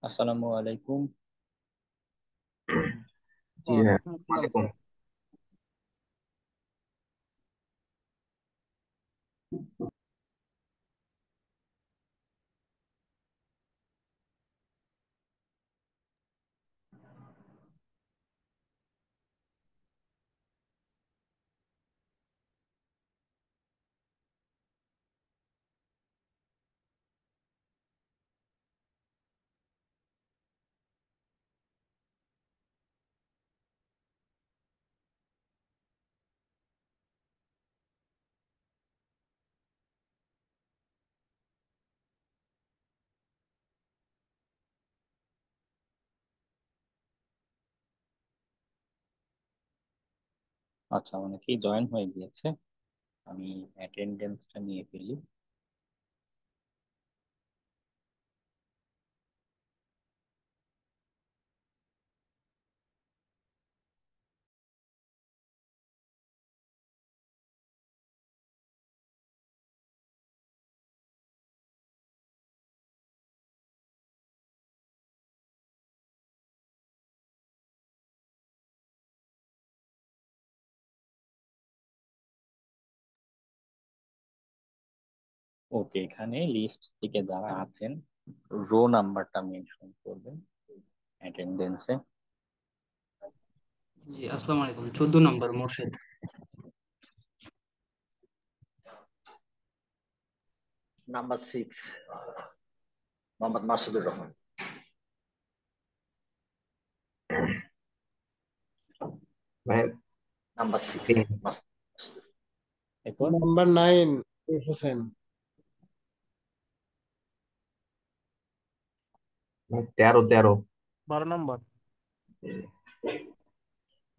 আসসালামু আলাইকুম। জি হ্যাঁ। ওয়ালাইকুম আসসালাম। ওয়ালাইকুম। আচ্ছা, অনেকেই জয়েন হয়ে গিয়েছে। আমি অ্যাটেন্ডেন্সটা নিয়ে ফেলি। ওকে, এখানে লিস্ট থেকে যারা আছেন রো নাম্বারটা মেনশন করবেন অ্যাটেন্ডেন্সে। জি, আসসালামু আলাইকুম। 14 নম্বর মোর্শেদ। নাম্বার 6 মোহাম্মদ মাসুদুর রহমান। ভাই নাম্বার 6 তিন। এরপর নাম্বার 9 হোসেন। ভাই 13 13। 12 নম্বর।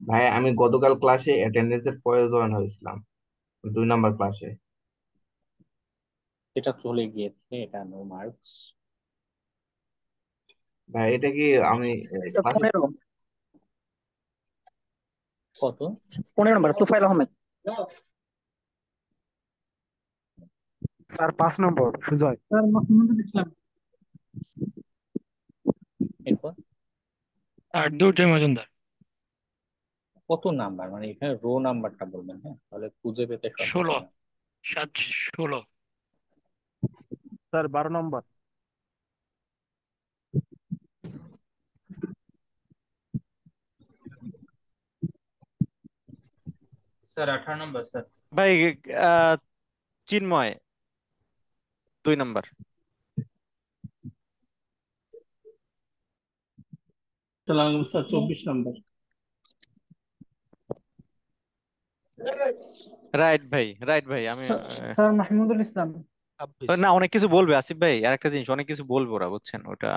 ভাই আমি গতকাল ক্লাসে অ্যাটেন্ডেন্সের পরে জয়েন হয়েছিলাম, 2 নাম্বার ক্লাসে। এটা চলে গিয়েছে, এটা নো মার্কস। ভাই এটা কি আমি স্যার ক্লাসে 15। কত? 15 নম্বর সুফাইল আহমেদ। স্যার 5 নম্বর সুজয়। স্যার মাহমুদুল ইসলাম। এরপর আর দুর্জয় মজুমদার। কত নাম্বার, মানে এখানে রো নাম্বারটা বলবেন, হ্যাঁ, তাহলে খুঁজে পেতে সহজ 16। হবে। 7 16। স্যার 12 নম্বর। স্যার 18 নম্বর স্যার। ভাই আহ, চিন্ময় 2 নম্বর। সালাম স্যার 24 নম্বর। রাইট ভাই, রাইট ভাই। আমি স্যার মাহমুদুল ইসলাম। 26। না, অনেক কিছু বলবে আসিফ ভাই, আর একটা জিনিস অনেক কিছু বলবে ওরা, বুঝছেন ওটা।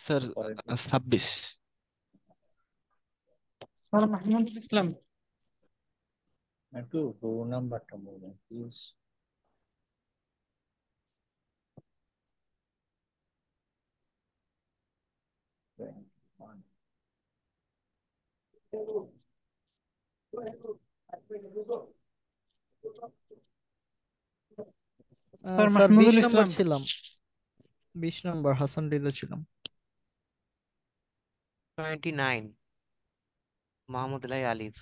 স্যার পরের 26। স্যার মাহমুদুল ইসলাম। একটু রো নাম্বারটা বলবেন প্লিজ। স্যার স্যার বিশ মাহমুদুল নম্বর ইসলাম। ছিলাম। 20 নম্বর হাসান রিদা ছিলাম। 29 মোহাম্মদ আলী আলিফ।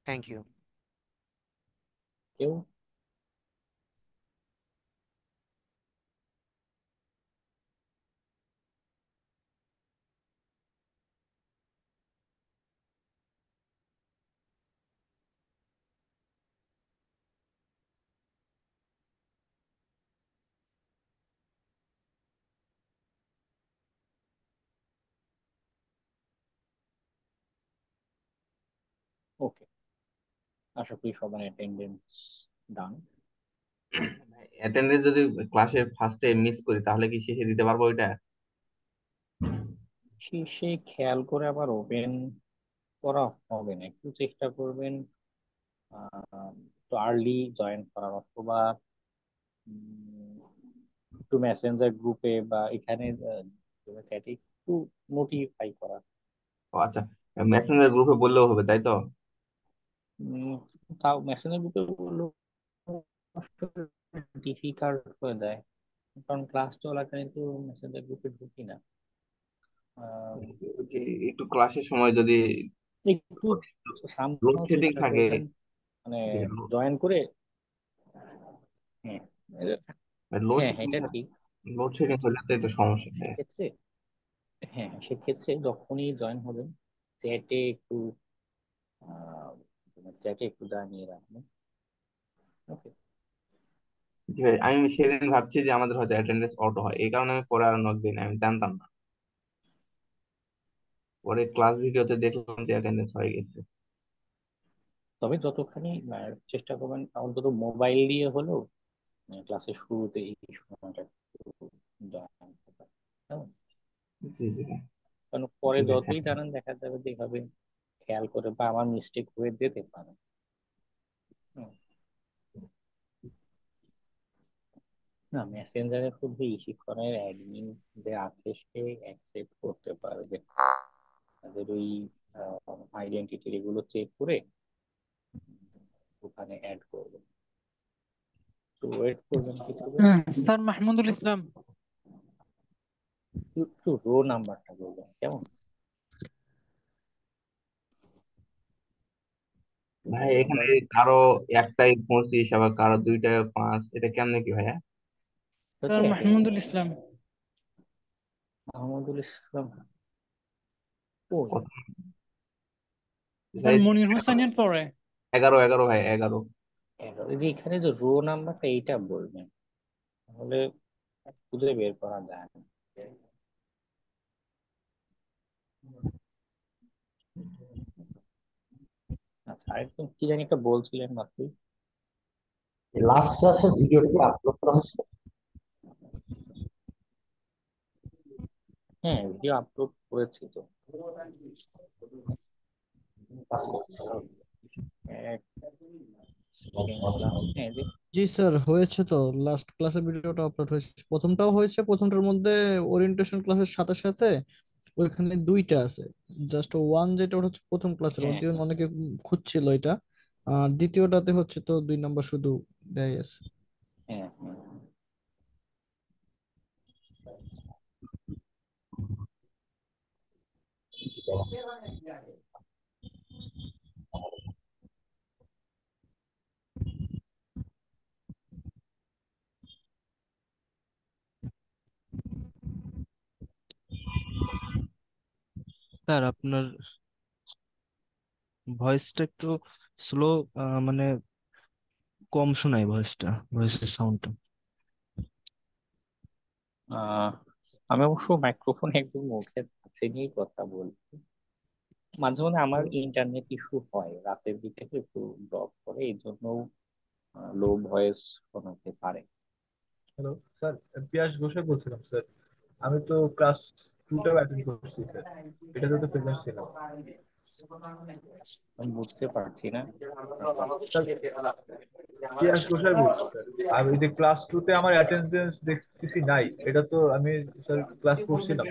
Thank you. কেউ? ওকে, আশা করি সবার অ্যাটেন্ডেন্স ডান। অ্যাটেন্ডেন্স যদি ক্লাসের ফার্স্টে মিস করি তাহলে কি শেষে দিতে পারবো ওইটা? শেষে খেয়াল করে আবার ওপেন করা হবে না, একটু চেষ্টা করবেন একটু আর্লি জয়েন করার, অথবা উম, একটু মেসেঞ্জার গ্রুপে বা এখানে চ্যাটে একটু নোটিফাই করা। ও আচ্ছা, মেসেঞ্জার গ্রুপে বললেও হবে তাই তো? উম, তাও মেসেঞ্জার গ্রুপে বললো ডিফিকাল্ট হয়ে দেয়। কারণ ক্লাস চলাকালীন তো মেসেঞ্জার গ্রুপে ঢুকি না। আহ, ওই যে একটু ক্লাসের সময় যদি একটু সামহাও লোডশেডিং চেষ্টা থাকে, করবেন মানে জয়েন করে। হ্যাঁ হ্যাঁ হ্যাঁ, এটা ঠিক। লোডশেডিং হলে তো একটু সমস্যা হয়। সেক্ষেত্রে হ্যাঁ, সেক্ষেত্রে যখনই জয়েন হবেন চ্যাটে একটু চ্যাটে একটু জানিয়ে রাখবেন। ওকে। জি ভাই, আমি সেদিন ভাবছি যে আমাদের হয়তো অ্যাটেন্ডেন্স অটো হয়, এই কারণে আমি পরে আর নক দিই না, আমি জানতাম না। পরে ক্লাস ভিডিওতে দেখলাম যে অ্যাটেন্ডেন্স হয়ে গেছে। তবে যতখানি চেষ্টা করবেন অন্তত মোবাইল দিয়ে হলেও ক্লাসের শুরুতে এই সময়টা একটু join করা। কেমন? জি জি ভাই। কারণ পরে জি ভাই, যতই thank you. জানেন দেখা যাবে যে এভাবে খেয়াল করে বা আমার মিস্টেক হয়ে যেতে পারে। হুম। না, মেসেঞ্জারে শুধু শিক্ষণের অ্যাডমিন যে আছে সে অ্যাকসেপ্ট করতে পারবে, তাদের ওই আইডেন্টিটি এগুলো চেক করে ওখানে অ্যাড করবে। তো ওয়েট করবেন কিছুক্ষণ। স্যার মাহমুদুল ইসলাম। একটু রো নাম্বারটা বলবেন কেমন? ভাই রো এখানে নাম্বার কারো একটাই 25, আবার কারো দুইটায় 5, এটা কেমনে কি ভাইয়া? হচ্ছে স্যার মাহমুদুল ইসলাম। মাহমুদুল ইসলাম। ও কত স্যার ভাই? মনির হোসেনের পরে। 11 ভাই, 11। এই যে এখানে যে রো নাম্বারটা এইটা বলবেন, তাহলে খুঁজে বের করা যায় না। আচ্ছা, আরেকটু কি জানি একটা বলছিলেন বাকি। লাস্ট ক্লাসের ভিডিওটা কি আপলোড করা হয়েছে? হ্যাঁ, ভিডিও আপলোড করেছি তো। কাজ করতেছে না? এক সেকেন্ড লাস্ট, হ্যাঁ যে জি স্যার, হয়েছে তো। লাস্ট ক্লাসের ভিডিওটা আপলোড হয়েছে, প্রথমটাও হয়েছে। প্রথমটার মধ্যে ওরিয়েন্টেশন ক্লাসের সাথে সাথে ওইখানে দুইটা আছে। জাস্ট ওয়ান যেটা ওটা হচ্ছে প্রথম ক্লাসের, হ্যাঁ ওদিন অনেকে খুঁজছিল এটা। আর দ্বিতীয়টাতে হচ্ছে তো 2 নাম্বার শুধু দেয় আছে। হ্যাঁ হ্যাঁ। স্যার আপনার ভয়েসটা একটু স্লো, মানে কম শোনায় ভয়েসের সাউন্ডটা। আহ আমি অবশ্য মাইক্রোফোন একদম মুখের কাছে নিয়ে কথা বলছি। মাঝে মাঝে আমার ইন্টারনেট ইস্যু হয়, রাতের দিকে তো একটু ড্রপ করে, এই জন্য লো ভয়েস শোনাতে পারে। হ্যালো স্যার, পিয়াস ঘোষাল বলছিলাম স্যার। আমি তো ক্লাস টুটাও অ্যাটেন্ড করছি স্যার, এটাতে তো প্রেজেন্ট ছিলাম। আমি বুঝতে পারছি না। স্যার, পিয়াস ঘোষাল বলছি স্যার। আর ওই যে ক্লাস টুতে আমার অ্যাটেন্ডেন্স দেখতেছি নাই, এটা তো আমি স্যার ক্লাস করছিলাম।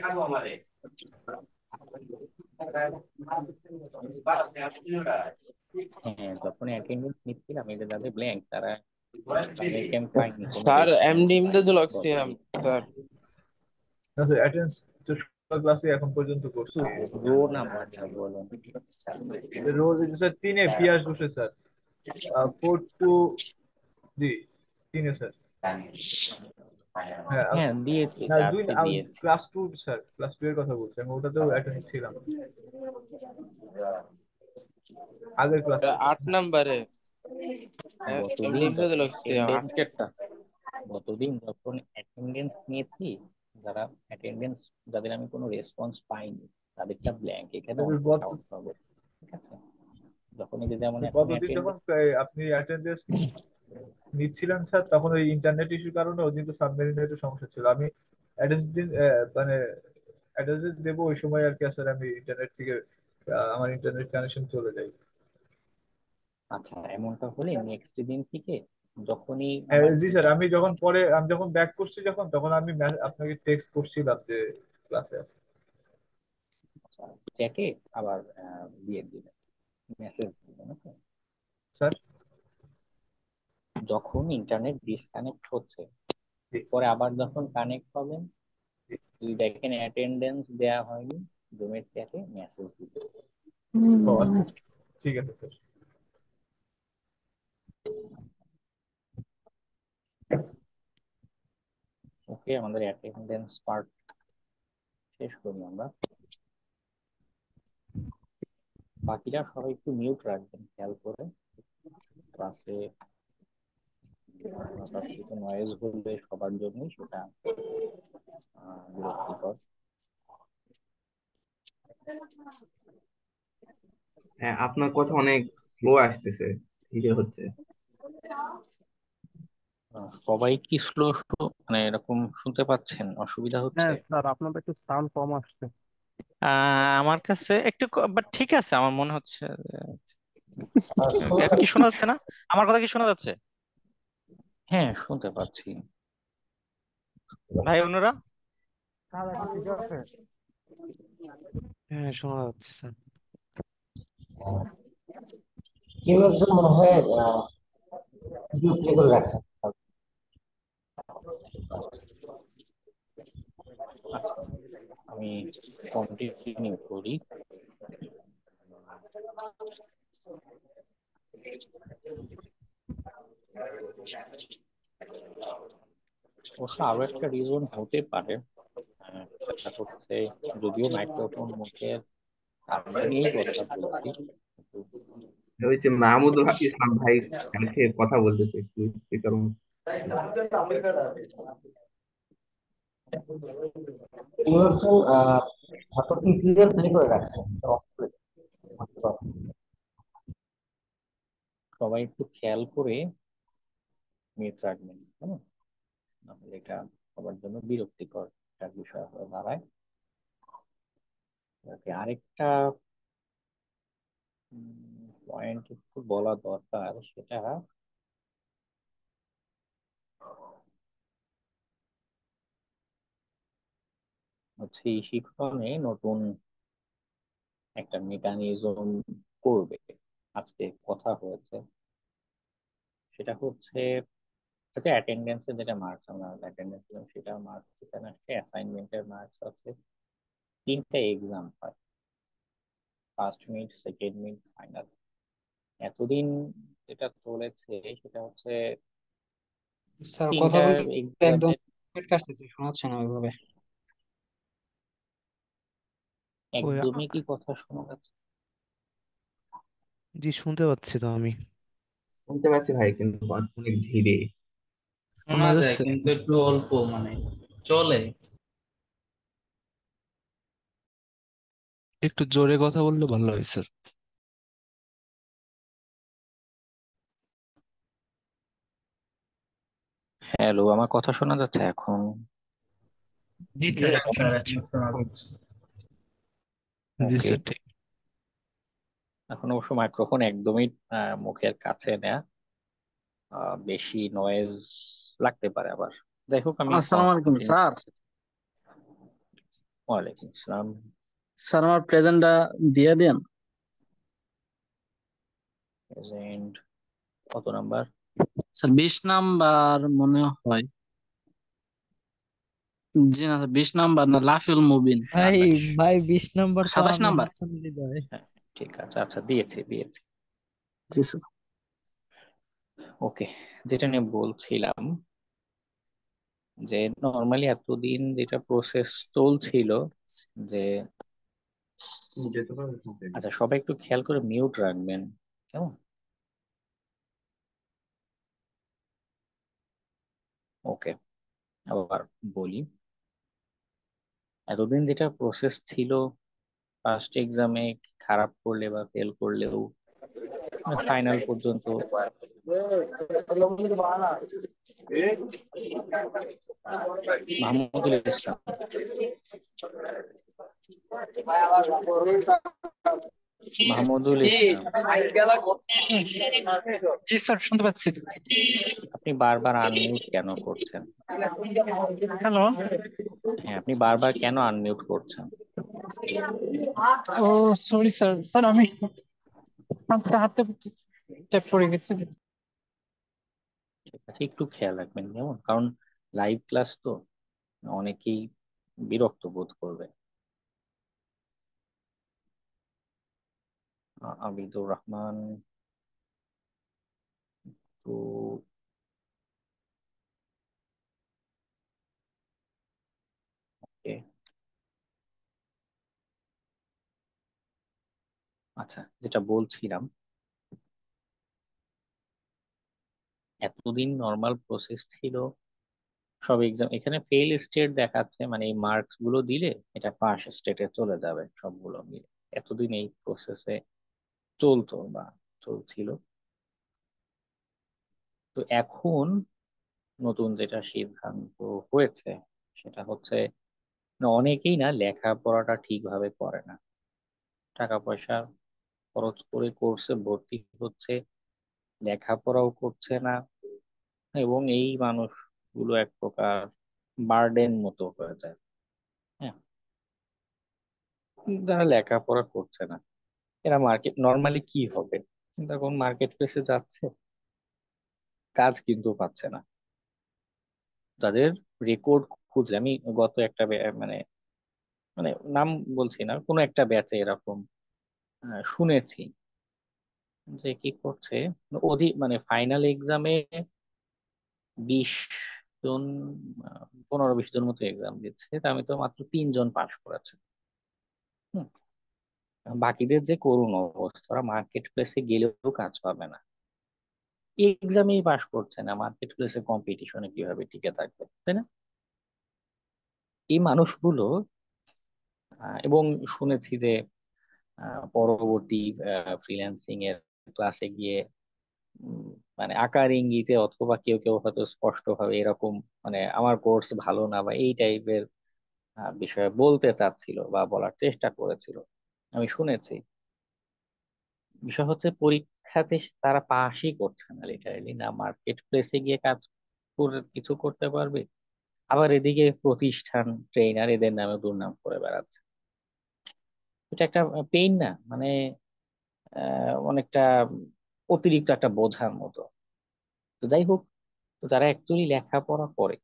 হ্যাঁ, যখন অ্যাটেন্ডেন্স নিচ্ছিলাম এই যে যাদের ব্ল্যাঙ্ক তারা তাদেরকে আমি পাইনি কোনো স্যার রেসপন্স এমডি ইমদাদুল হক ছিলাম গতদিন। স্যার। না স্যার, অ্যাটেন্ডেন্স তো সব ক্লাসে এখন পর্যন্ত করছি। রো নাম্বারটা বলুন। রোজ স্যার 3-এ পিয়াস ঘোষে স্যার। 4 to 3, 3-এ sir. হ্যাঁ হ্যাঁ দিয়েছি, না, চার্জে দিয়েছি। Class two sir, class two এর কথা বলছি আমি, ওটাতেও অ্যাটেন্ড ছিলাম আগের ক্লাসে। 8 নম্বরে এমডি গতদিন ইমদাদুল যখন হক ছিলাম অ্যাটেন্ডেন্স আজকেরটা। গতদিন যখন অ্যাটেন্ডেন্স নিয়েছি, যারা অ্যাটেন্ডেন্স যাদের আমি কোনো রেসপন্স পাইনি তাদেরটা ব্ল্যাঙ্ক, এখানে অঙ্ক গত কাউন্ট হবে। ঠিক আছে, যখন এই যে যেমন এখন গতদিন যখন অ্যাটেন্ডেন্স। আপনি অ্যাটেন্ডেন্স নিচ্ছিলেন স্যার, তখন ওই ইন্টারনেট ইস্যুর কারণে ওই দিন তো সাবমেরিনের একটু সমস্যা ছিল। আমি অ্যাটেন্ডেন্স দিন মানে অ্যাটেন্ডেন্স দেবো ওই সময় আর কি স্যার, আমি ইন্টারনেট থেকে আমার ইন্টারনেট কানেকশন চলে যায়। আচ্ছা, এমনটা হলে নেক্সট দিন থেকে যখনই আমার জি স্যার, আমি যখন ব্যাক করছি যখন, তখন আমি আপনাকে টেক্সট করছিলাম যে ক্লাসে আছে। চ্যাটে আবার দিয়ে দিবেন, মেসেজ দিবেন। ওকে। স্যার যখন ইন্টারনেট ডিসকানেক্ট হচ্ছে পরে আবার যখন কানেক্ট হবেন, যদি দেখেন অ্যাটেন্ডেন্স দেয়া হয়নি, জুমের চ্যাটে মেসেজ দিবেন। ও আচ্ছা, ঠিক আছে স্যার। ওকে, আমাদের অ্যাটেন্ডেন্স পার্ট শেষ করি আমরা। বাকিরা সবাই একটু মিউট রাখবেন খেয়াল করে। ক্লাসে অনাকাঙ্ক্ষিত নয়েজ হলে সবার জন্যই সেটা বিরক্তিকর। হ্যাঁ, আপনার কথা অনেক স্লো আসতেছে, ধীরে হচ্ছে। সবাই কি স্লো মানে এরকম শুনতে পাচ্ছেন? অসুবিধা হচ্ছে? হ্যাঁ স্যার, আপনাদের একটু সাউন্ড কম আসছে। আমার কাছে একটু বাট ঠিক আছে, আমার মনে হচ্ছে এখন শুনছেন? কি শোনা যাচ্ছে না? আমার কথা কি শোনা যাচ্ছে হ্যাঁ, শুনতে পাচ্ছি। ভাই অন্যরা? স্যার এখন ঠিক আছে? হ্যাঁ, শোনা যাচ্ছে স্যার। কেউ একজন মনে হয় ভিডিও প্লে করে রাখছেন। আচ্ছা, আমি কন্টিনিউ করি। অবশ্য আরো একটা রিজন হতে পারে, সেটা হচ্ছে যদিও মাইক্রোফোন মুখের কাছে নিয়েই কথা বলছি, কিন্তু ওই যে মাহমুদুল ইসলাম ভাই কাছে কথা বলতেছে একটু, এই কারণে। কেউ একজন হয়তো কি ক্লিয়ার প্লে করে রাখছেন, off করে। সবাই একটু খেয়াল করে মিউট রাখবেন, কেমন? নাহলে এটা সবার জন্য বিরক্তিকর একটা বিষয় হয়ে দাঁড়ায়। ওকে, আরেকটা পয়েন্ট একটু বলা দরকার, সেটা হচ্ছে এই শিক্ষণে নতুন একটা মেকানিজম করবে, আজকে কথা হয়েছে। সেটা হচ্ছে অ্যাটেন্ডেন্সে যেটা মার্কস আমরা অ্যাটেন্ডেন্স দিলাম, সেটা মার্কস এখানে আসছে, অ্যাসাইনমেন্টের মার্কস আছে। 3টা এক্সাম হয়, first mid, second mid, final. এতদিন যেটা চলেছে সেটা হচ্ছে স্যার, 3টা কথাগুলো একদম এক্সামের কেটে আসতেছে, শোনা যাচ্ছে না ওইভাবে। ওই একদমই কি কথা শোনা যাচ্ছে? জি, শুনতে পাচ্ছি তো আমি। শুনতে পাচ্ছি ভাই, কিন্তু অনেক ধীরে। শোনা যায় কিন্তু একটু অল্প, মানে চলে। একটু জোরে কথা বললে ভালো হয় স্যার। হ্যালো, আমার কথা শোনা যাচ্ছে এখন? জি স্যার, এখন শোনা যাচ্ছে, শোনা যাচ্ছে। জি ওকে, স্যার, ঠিক। এখন অবশ্য মাইক্রোফোন একদমই মুখের কাছে নেয়া, বেশি নয়েজ লাগতে পারে আবার। যাই হোক, আমি আসসালামু আলাইকুম কন্টিনিউ স্যার। করছি। ওয়ালাইকুম আসসালাম। স্যার, আমার প্রেজেন্টটা দিয়ে দেন। প্রেজেন্ট কত নাম্বার? স্যার 20 নাম্বার মনে হয়। জি না স্যার, 20 নাম্বার না, লাফিউল মুবিন। ভাই 27। ভাই 20 নাম্বার তো 27 আমি নাম্বার। হাসান হৃদয়। হ্যাঁ, ঠিক আছে, আচ্ছা, দিয়েছি দিয়েছি। জি স্যার। ওকে, যেটা নিয়ে বলছিলাম যে নর্মালি এতদিন যেটা প্রসেস চলছিল, যে আচ্ছা, সবাই একটু খেয়াল করে মিউট রাখবেন, কেমন? ওকে, আবার বলি, এতদিন যেটা প্রসেস ছিল, ফার্স্ট এক্সামে খারাপ করলে বা ফেল করলেও ফাইনাল পর্যন্ত মাহমুদুল ইসলাম, মাহমুদুল ইসলাম, জি স্যার, শুনতে পাচ্ছি। আপনি বারবার আনমিউট কেন করছেন? হ্যালো। হ্যাঁ, আপনি বারবার কেন আনমিউট করছেন? ও সরি স্যার, স্যার আমি হাতে হাতে ট্যাপ পড়ে গেছে। ঠিক আছে, একটু খেয়াল রাখবেন, কেমন? কারণ লাইভ ক্লাস তো অনেকেই বিরক্ত বোধ করবে। আবিদুর রহমান, তো আচ্ছা, যেটা বলছিলাম, এতদিন নর্মাল প্রসেস ছিল, সব এক্সাম এখানে ফেল স্টেট দেখাচ্ছে, মানে এই মার্কস গুলো দিলে এটা পাস স্টেটে চলে যাবে সবগুলো মিলে। এতদিন এই প্রসেসে চলতো বা চলছিল। তো এখন নতুন যেটা সিদ্ধান্ত হয়েছে সেটা হচ্ছে, না, অনেকেই না লেখাপড়াটা ঠিকভাবে করে না, টাকা পয়সা খরচ করে কোর্সে ভর্তি হচ্ছে, লেখাপড়াও করছে না, এবং এই মানুষগুলো এক প্রকার বার্ডেন মতো হয়ে যায়। হ্যাঁ, যারা লেখাপড়া করছে না এরা মার্কেট নর্মালি কি হবে, তখন মার্কেট প্লেসে যাচ্ছে, কাজ কিন্তু পাচ্ছে না। তাদের রেকর্ড খুঁজলে আমি গত একটা মানে মানে নাম বলছি না, কোনো একটা ব্যাচে এরকম শুনেছি যে কি করছে, অধিক মানে ফাইনাল এক্সামে 20 জন, 15-20 জন মতো এক্সাম দিচ্ছে, তা আমি তো মাত্র 3 জন পাশ করেছে। হুম, বাকিদের যে করুণ অবস্থা, ওরা মার্কেট প্লেসে গেলেও কাজ পাবে না, এক্সামেই পাশ করছে না, মার্কেট প্লেসে কম্পিটিশনে কিভাবে টিকে থাকবে, তাই না? এই মানুষগুলো এবং শুনেছি যে পরবর্তী ফ্রিল্যান্সিং এর ক্লাসে গিয়ে উম, মানে আকার ইঙ্গিতে অথবা কেউ কেউ হয়তো স্পষ্ট ভাবে এরকম, মানে আমার কোর্স ভালো না বা এই টাইপের বিষয়ে বলতে চাচ্ছিল বা বলার চেষ্টা করেছিল, আমি শুনেছি। বিষয় হচ্ছে পরীক্ষাতে তারা পাসই করছে না, লিটারালি না মার্কেট প্লেসে গিয়ে কাজ করে কিছু করতে পারবে, আবার এদিকে প্রতিষ্ঠান ট্রেনার এদের নামে দুর্নাম করে বেড়াচ্ছে। এটা একটা পেইন না, মানে অনেকটা অতিরিক্ত একটা বোঝার মতো। তো যাই হোক, তো যারা অ্যাকচুয়ালি লেখাপড়া করে,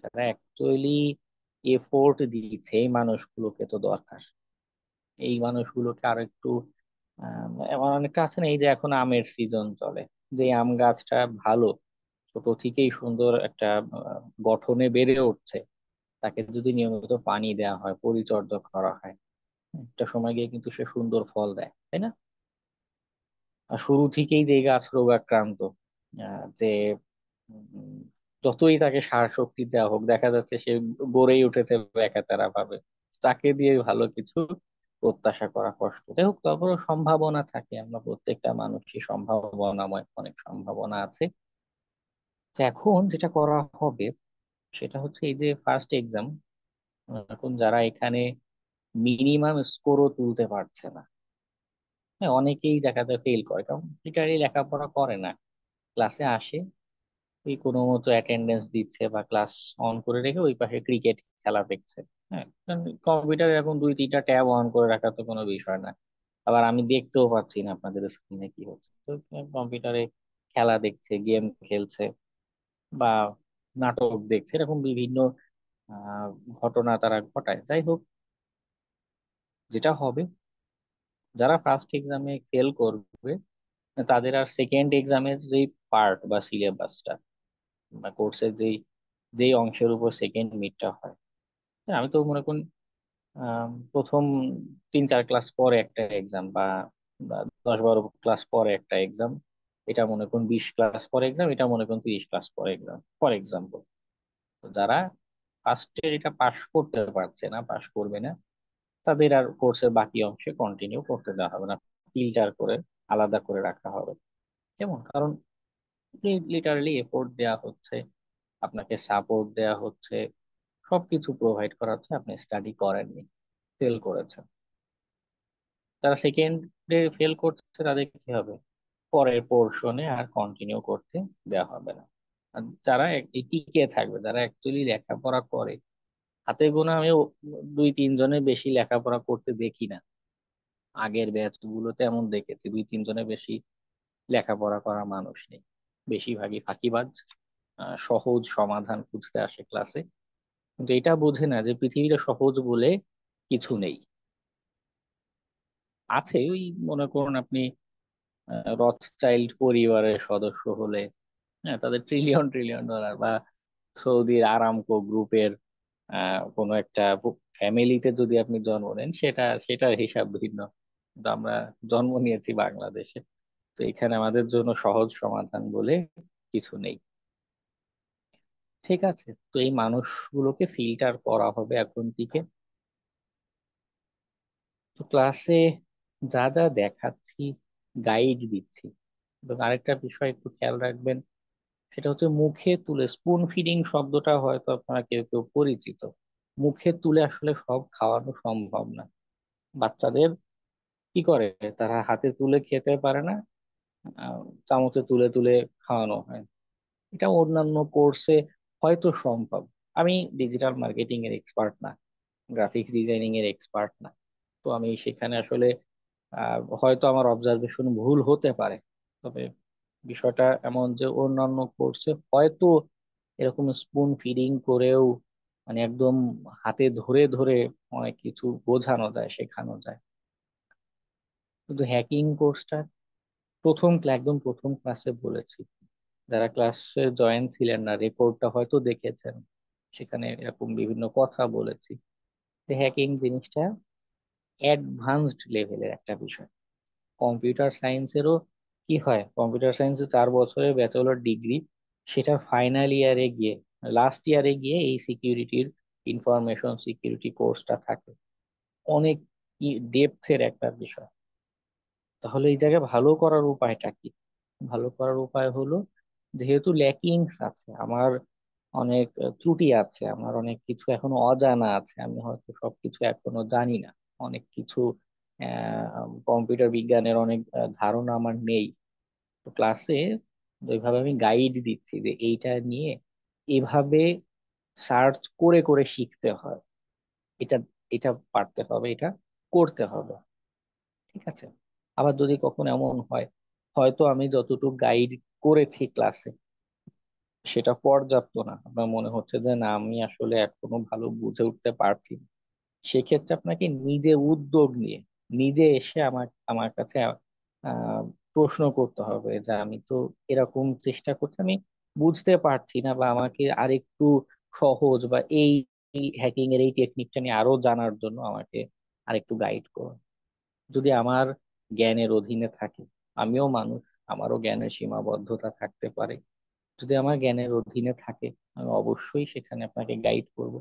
যারা অ্যাকচুয়ালি এফোর্ট দিচ্ছে, এই মানুষগুলোকে তো দরকার। এই মানুষগুলোকে আর একটু এমন অনেকটা আছে না, এই যে এখন আমের সিজন চলে, যে আম গাছটা ভালো, ছোট থেকেই সুন্দর একটা গঠনে বেড়ে উঠছে, তাকে যদি নিয়মিত পানি দেওয়া হয়, পরিচর্যা করা হয়, একটা সময় গিয়ে কিন্তু সে সুন্দর ফল দেয়, তাই না? আর শুরু থেকেই যে গাছ রোগাক্রান্ত, যে উম, যতই তাকে সার শক্তি দেওয়া হোক, দেখা যাচ্ছে সে গড়েই উঠেছে বেকাতারা ভাবে, তাকে দিয়ে ভালো কিছু প্রত্যাশা করা কষ্ট। যাই হোক, তারপরেও সম্ভাবনা থাকে, আমরা প্রত্যেকটা মানুষই সম্ভাবনাময়, অনেক সম্ভাবনা আছে। তো এখন যেটা করা হবে সেটা হচ্ছে, এই যে ফার্স্ট এক্সাম, এখন যারা এখানে মিনিমাম স্কোরও তুলতে পারছে না, হ্যাঁ, অনেকেই দেখা যায় ফেল করে, কারণ লিটারালি লেখাপড়া করে না, ক্লাসে আসে, এই কোনো মতো অ্যাটেন্ডেন্স দিচ্ছে বা ক্লাস অন করে রেখে ওই পাশে ক্রিকেট খেলা দেখছে। হ্যাঁ, কম্পিউটারে এখন 2-3টা ট্যাব অন করে রাখা তো কোনো বিষয় না, আবার আমি দেখতেও পাচ্ছি না আপনাদের স্ক্রিনে কি হচ্ছে, তো কম্পিউটারে খেলা দেখছে, গেম খেলছে বা নাটক দেখছে, এরকম বিভিন্ন আহ ঘটনা তারা ঘটায়। যাই হোক, যেটা হবে, যারা ফার্স্ট এক্সামে ফেল করবে তাদের আর সেকেন্ড এক্সামের যে পার্ট বা সিলেবাসটা বা কোর্সের যেই যেই অংশের উপর সেকেন্ড মিডটা হয়, হ্যাঁ, আমি তো মনে করি প্রথম 3-4 ক্লাস পরে একটা এক্সাম বা বা 10-12 ক্লাস পরে একটা এক্সাম, এটা মনে করুন 20 ক্লাস পরে এক্সাম, এটা মনে করুন 30 ক্লাস পরে এক্সাম, ফর এক্সাম্পল। তো যারা ফার্স্টের এটা পাশ করতে পারছে না, পাশ করবে না, তাদের আর কোর্সের বাকি অংশে কন্টিনিউ করতে দেওয়া হবে না, ফিল্টার করে আলাদা করে রাখা হবে। কেমন? কারণ লিটারালি এফোর্ট দেওয়া হচ্ছে, আপনাকে সাপোর্ট দেওয়া হচ্ছে, সবকিছু প্রোভাইড করা হচ্ছে, আপনি স্টাডি করেননি, ফেল করেছেন। যারা সেকেন্ডে ফেল করছে তাদের কি হবে, পরের পোর্শনে আর কন্টিনিউ করতে দেওয়া হবে না। আর যারা টিকে থাকবে, যারা অ্যাকচুয়ালি লেখাপড়া করে, হাতে গোনা আমি 2-3 জনের বেশি লেখাপড়া করতে দেখি না, আগের ব্যাচ গুলোতে এমন দেখেছি 2-3 জনের বেশি লেখাপড়া করা মানুষ নেই, বেশিরভাগই ফাঁকিবাজ, সহজ সমাধান খুঁজতে আসে ক্লাসে, কিন্তু এটা বোঝে না যে পৃথিবীটা সহজ বলে কিছু নেই। আছে ওই, মনে করুন আপনি রথচাইল্ড পরিবারের সদস্য হলে, হ্যাঁ, তাদের ট্রিলিয়ন ট্রিলিয়ন ডলার, বা সৌদির আরামকো গ্রুপের কোনো একটা ফ্যামিলিতে যদি আপনি জন্ম নেন, সেটার হিসাব ভিন্ন। কিন্তু আমরা জন্ম নিয়েছি বাংলাদেশে, তো এখানে আমাদের জন্য সহজ সমাধান বলে কিছু নেই। ঠিক আছে, তো এই মানুষগুলোকে ফিল্টার করা হবে এখন থেকে। তো ক্লাসে যা যা দেখাচ্ছি, গাইড দিচ্ছি, এবং আরেকটা বিষয় একটু খেয়াল রাখবেন, সেটা হচ্ছে মুখে তুলে, স্পুন ফিডিং শব্দটা হয়তো আপনারা কেউ কেউ পরিচিত। মুখে তুলে আসলে সব খাওয়ানো সম্ভব না। বাচ্চাদের কি করে, তারা হাতে তুলে খেতে পারে না, চামচে তুলে তুলে খাওয়ানো হয়। এটা অন্যান্য কোর্সে হয়তো সম্ভব। আমি ডিজিটাল মার্কেটিং এর এক্সপার্ট না, গ্রাফিক্স ডিজাইনিং এর এক্সপার্ট না, তো আমি সেখানে আসলে হয়তো আমার অবজারভেশন ভুল হতে পারে। তবে বিষয়টা এমন যে অন্যান্য কোর্সে হয়তো এরকম স্পুন ফিডিং করেও, মানে একদম হাতে ধরে ধরে অনেক কিছু বোঝানো যায়, শেখানো যায়। কিন্তু হ্যাকিং কোর্সটা একদম প্রথম ক্লাসে বলেছি, যারা ক্লাসে জয়েন ছিলেন না, রেকর্ডটা হয়তো দেখেছেন, সেখানে এরকম বিভিন্ন কথা বলেছি যে হ্যাকিং জিনিসটা অ্যাডভান্সড লেভেলের একটা বিষয়। কম্পিউটার সায়েন্সেরও কি হয়, কম্পিউটার সায়েন্সে 4 বছরের ব্যাচেলর ডিগ্রি, সেটা ফাইনাল ইয়ারে গিয়ে, লাস্ট ইয়ারে গিয়ে এই সিকিউরিটির, ইনফরমেশন সিকিউরিটি কোর্সটা থাকে। অনেক ডেপথের একটা বিষয়। তাহলে এই জায়গায় ভালো করার উপায়টা কি? ভালো করার উপায় হলো, যেহেতু ল্যাকিংস আছে আমার, অনেক ত্রুটি আছে আমার, অনেক কিছু এখনো অজানা আছে, আমি হয়তো সবকিছু এখনো জানি না, অনেক কিছু কম্পিউটার বিজ্ঞানের অনেক ধারণা আমার নেই। তো ক্লাসে ওইভাবে আমি গাইড দিচ্ছি যে এইটা নিয়ে এভাবে সার্চ করে করে শিখতে হয়, এটা এটা পারতে হবে, এটা করতে হবে। ঠিক আছে। আবার যদি কখনো এমন হয়, হয়তো আমি যতটুকু গাইড করেছি ক্লাসে সেটা পর্যাপ্ত না, আপনার মনে হচ্ছে যে না, আমি আসলে এখনো ভালো বুঝে উঠতে পারছি না, সেক্ষেত্রে আপনাকে নিজে উদ্যোগ নিয়ে নিজে এসে আমার আমার কাছে আহ প্রশ্ন করতে হবে যে আমি তো এরকম চেষ্টা করছি, আমি বুঝতে পারছি না, বা আমাকে আরেকটু সহজ, বা এই হ্যাকিং এর এই টেকনিকটা নিয়ে আরো জানার জন্য আমাকে আরেকটু গাইড করুন। যদি আমার জ্ঞানের অধীনে থাকে, আমিও মানুষ, আমারও জ্ঞানের সীমাবদ্ধতা থাকতে পারে, যদি আমার জ্ঞানের অধীনে থাকে আমি অবশ্যই সেখানে আপনাকে গাইড করব।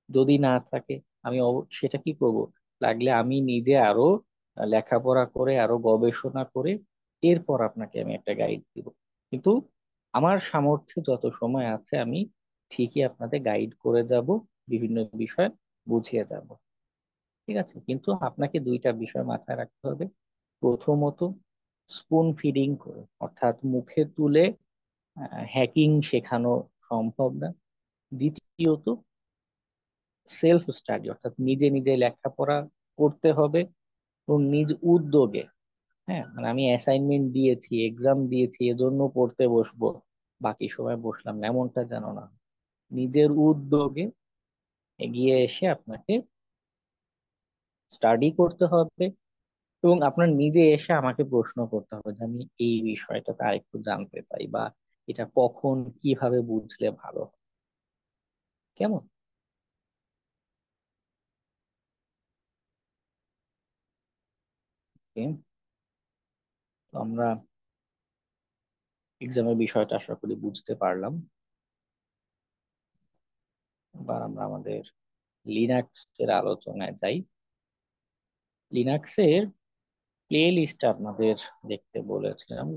যদি না থাকে, আমি সেটা কি করব, লাগলে আমি নিজে আরো লেখাপড়া করে, আরো গবেষণা করে এরপর আপনাকে আমি একটা গাইড দিব। কিন্তু আমার সামর্থ্যে যত সময় আছে আমি ঠিকই আপনাদের গাইড করে যাব, বিভিন্ন বিষয় বুঝিয়ে যাব। ঠিক আছে, কিন্তু আপনাকে দুইটা বিষয় মাথায় রাখতে হবে। প্রথমত, স্পুন ফিডিং করে, অর্থাৎ মুখে তুলে হ্যাকিং শেখানো সম্ভব না। দ্বিতীয়ত, সেলফ স্টাডি, অর্থাৎ নিজে নিজে লেখাপড়া করতে হবে, এবং নিজ উদ্যোগে। হ্যাঁ, মানে আমি অ্যাসাইনমেন্ট দিয়েছি, এক্সাম দিয়েছি, এজন্য পড়তে বসবো, বাকি সময় বসলাম না, এমনটা যেন না। নিজের উদ্যোগে এগিয়ে এসে আপনাকে স্টাডি করতে হবে, এবং আপনার নিজে এসে আমাকে প্রশ্ন করতে হবে যে আমি এই বিষয়টাতে আরেকটু জানতে চাই, বা এটা কখন কিভাবে বুঝলে ভালো হয়। কেমন? Okay, তো আমরা এক্সামের বিষয়টা আশা করি বুঝতে পারলাম। এবার আমরা আমাদের লিনাক্স এর আলোচনায় যাই। লিনাক্সের প্লে লিস্ট আপনাদের দেখতে বলেছিলাম।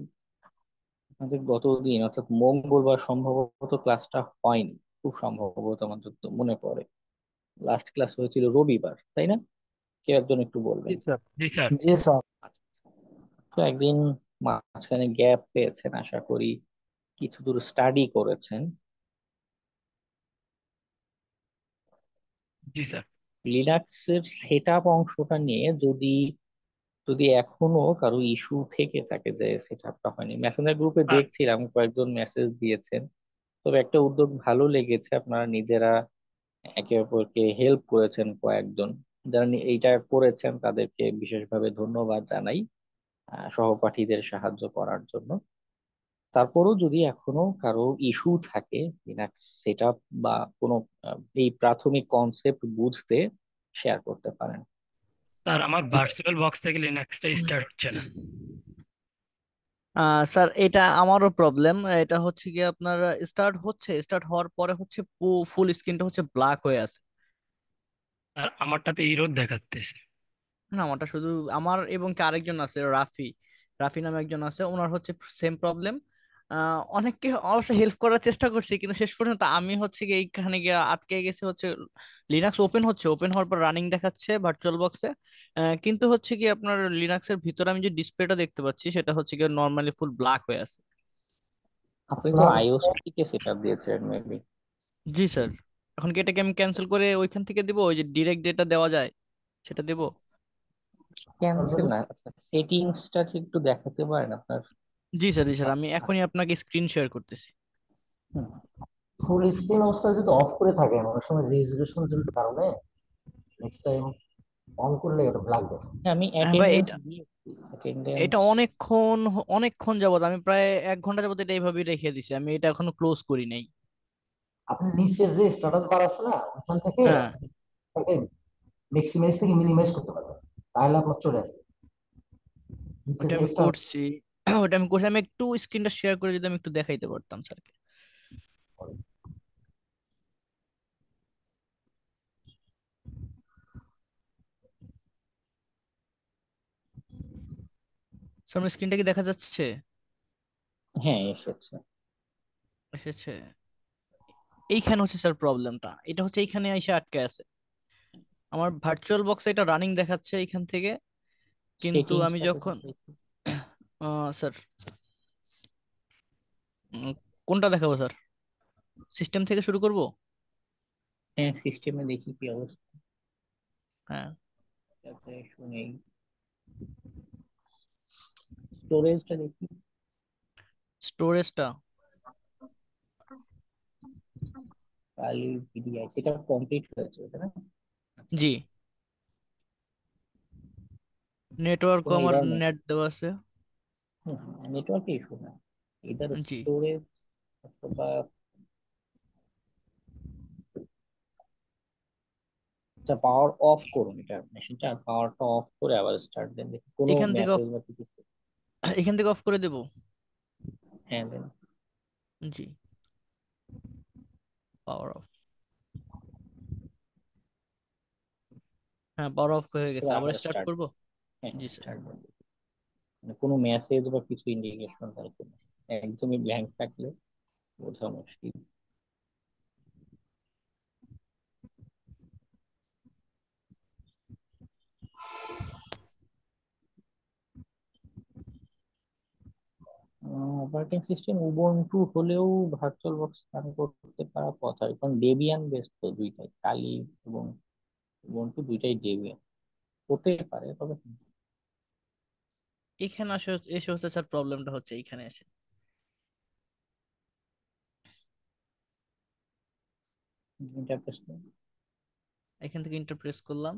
আপনাদের গতদিন অর্থাৎ মঙ্গলবার সম্ভবত ক্লাসটা হয়নি, খুব সম্ভবত আমার যত মনে পড়ে। লাস্ট ক্লাস হয়েছিল রবিবার, তাই না? কেউ একজন একটু জি বলবেন। স্যার। জি স্যার। জি স্যার। তো একদিন মাঝখানে গ্যাপ পেয়েছেন, আশা করি কিছু দূর স্টাডি করেছেন। জি স্যার। লিনাক্সের সেট আপ অংশটা নিয়ে যদি যদি এখনো কারো ইস্যু থেকে থাকে যে সেট আপটা হয়নি, মেসেঞ্জার গ্রুপে স্যার দেখছিলাম কয়েকজন মেসেজ দিয়েছেন তবে একটা উদ্যোগ ভালো লেগেছে, আপনারা নিজেরা একে অপরকে হেল্প করেছেন কয়েকজন। যারা এইটা করেছেন তাদেরকে বিশেষভাবে ধন্যবাদ জানাই, সহপাঠীদের সাহায্য করার জন্য। তারপরও যদি এখনো কারো ইস্যু থাকে লিনাক্স সেটআপ বা কোনো এই প্রাথমিক কনসেপ্ট বুঝতে, শেয়ার করতে পারেন। স্যার আমার ভার্চুয়াল বক্স থেকে লিনাক্সটা স্টার্ট হচ্ছে না। স্যার এটা আমারও প্রবলেম। এটা হচ্ছে কি আপনার স্টার্ট হওয়ার পরে হচ্ছে ফুল স্ক্রিনটা হচ্ছে ব্ল্যাক হয়ে আছে। আর আমারটাতে ইরোর দেখাতেছে। না, আমারটা শুধু আমার এবং কি আরেকজন আছে, রাফি। রাফি নামে একজন আছে, ওনার হচ্ছে সেম প্রবলেম। অনেককে অবশ্য হেল্প করার চেষ্টা করছি, কিন্তু শেষ পর্যন্ত আমি হচ্ছে কি এইখানে গিয়ে আটকে গেছে। হচ্ছে লিনাক্স ওপেন হওয়ার পর রানিং দেখাচ্ছে ভার্চুয়াল বক্সে, কিন্তু হচ্ছে কি আপনার লিনাক্সের ভিতরে আমি যে ডিসপ্লেটা দেখতে পাচ্ছি সেটা হচ্ছে কি নর্মালি ফুল ব্ল্যাক হয়ে আছে। আপনি তো আপনার আইওস থেকে সেটআপ দিয়েছেন মেবি। জি স্যার। এখন কি এটাকে আমি ক্যান্সেল করে ওইখান থেকে দিব, ওই যে ডিরেক্ট যেটা দেওয়া যায় সেটা দিব? ক্যান্সেল না, আচ্ছা সেটিংসটা কি একটু দেখাতে পারেন আপনার? জি স্যার, আমি এখনই আপনাকে স্ক্রিন শেয়ার করতেছি। হুম। ফুল স্ক্রিন অবস্থায় যদি অফ করে থাকেন অনেক সময় রেজলিউশন জনিত কারণে নেক্সট টাইম অন করলে এটা ব্ল্যাক দেখায়। আমি হ্যাঁ ভাই, অ্যাটেন্ডেন্স এটা দিয়েছি, এটা অ্যাটেন্ডেন্স। অনেকক্ষণ যাবত, আমি প্রায় 1 ঘন্টা যাবত এটা এইভাবেই রেখে দিছি, আমি এটা এখনো ক্লোজ করি নাই। আপনি নিচের যে স্ট্যাটাস বার আছে না ওখান থেকে হ্যাঁ, তাকে ম্যাক্সিমাইজ থেকে মিনিমাইজ করতে পারবেন, তাহলে আপনার চলে আসবে নিচে ওটা যে আমি স্ট্যাটাস। করছি। ওটা আমি আমি একটু স্ক্রিনটা শেয়ার করে যদি আমি একটু দেখাইতে পারতাম স্যারকে। স্যার আমার স্ক্রিনটা কি দেখা যাচ্ছে? হ্যাঁ এসেছে। এসেছে। এইখানে হচ্ছে স্যার প্রবলেমটা, এটা হচ্ছে এইখানে এসে আটকে আছে। আমার ভার্চুয়াল বক্স এটা রানিং দেখাচ্ছে এইখান থেকে, কিন্তু আমি সেটিংসটা যখন কোথায় পেয়েছি? স্যার কোনটা দেখাবো স্যার? সিস্টেম থেকে শুরু করব? হ্যাঁ সিস্টেমে দেখি কি অবস্থা। হ্যাঁ, তাতে শুনেই স্টোরেজটা দেখি। স্টোরেজটা। কালি পিডিআই সেটা কমপ্লিট হয়েছে তাই না? আচ্ছা। জি, নেটওয়ার্ক কোনো আমার এরর নেই। নেট দেওয়া আছে। নেটওয়ার্কে ইস্যু না, ইদার জি, স্টোরেজ অথবা। আচ্ছা পাওয়ার অফ করুন, এটা মেশিনটা পাওয়ারটা অফ করে আবার স্টার্ট দেন, দেখি কোনো এখান থেকে মেসেজ বা কিছু। এখান থেকে অফ করে দেব। হ্যাঁ দেন। জি, পাওয়ার অফ। হ্যাঁ, পাওয়ার অফ হয়ে গেছে, করে আবার আবার স্টার্ট স্টার্ট করব। দেন। হ্যাঁ জি স্যার। স্টার্ট দেন। মানে কোনো মেসেজ বা কিছু ইন্ডিকেশন থাকবে না, একদমই ব্ল্যাঙ্ক থাকলে বোঝা মুশকিল। অপারেটিং সিস্টেম উবুন্টু হলেও ভার্চুয়াল বক্স রান করতে পারা কথা, কারণ ডেবিয়ান বেস তো দুইটাই, কালি এবং উবুন্টু দুইটাই ডেবিয়ান, হতে পারে তবে এখানে এসে হচ্ছে স্যার প্রবলেমটা হচ্ছে এইখানে এসে। ইন্টারফেস। এখান থেকে ইন্টারপ্রেস করলাম।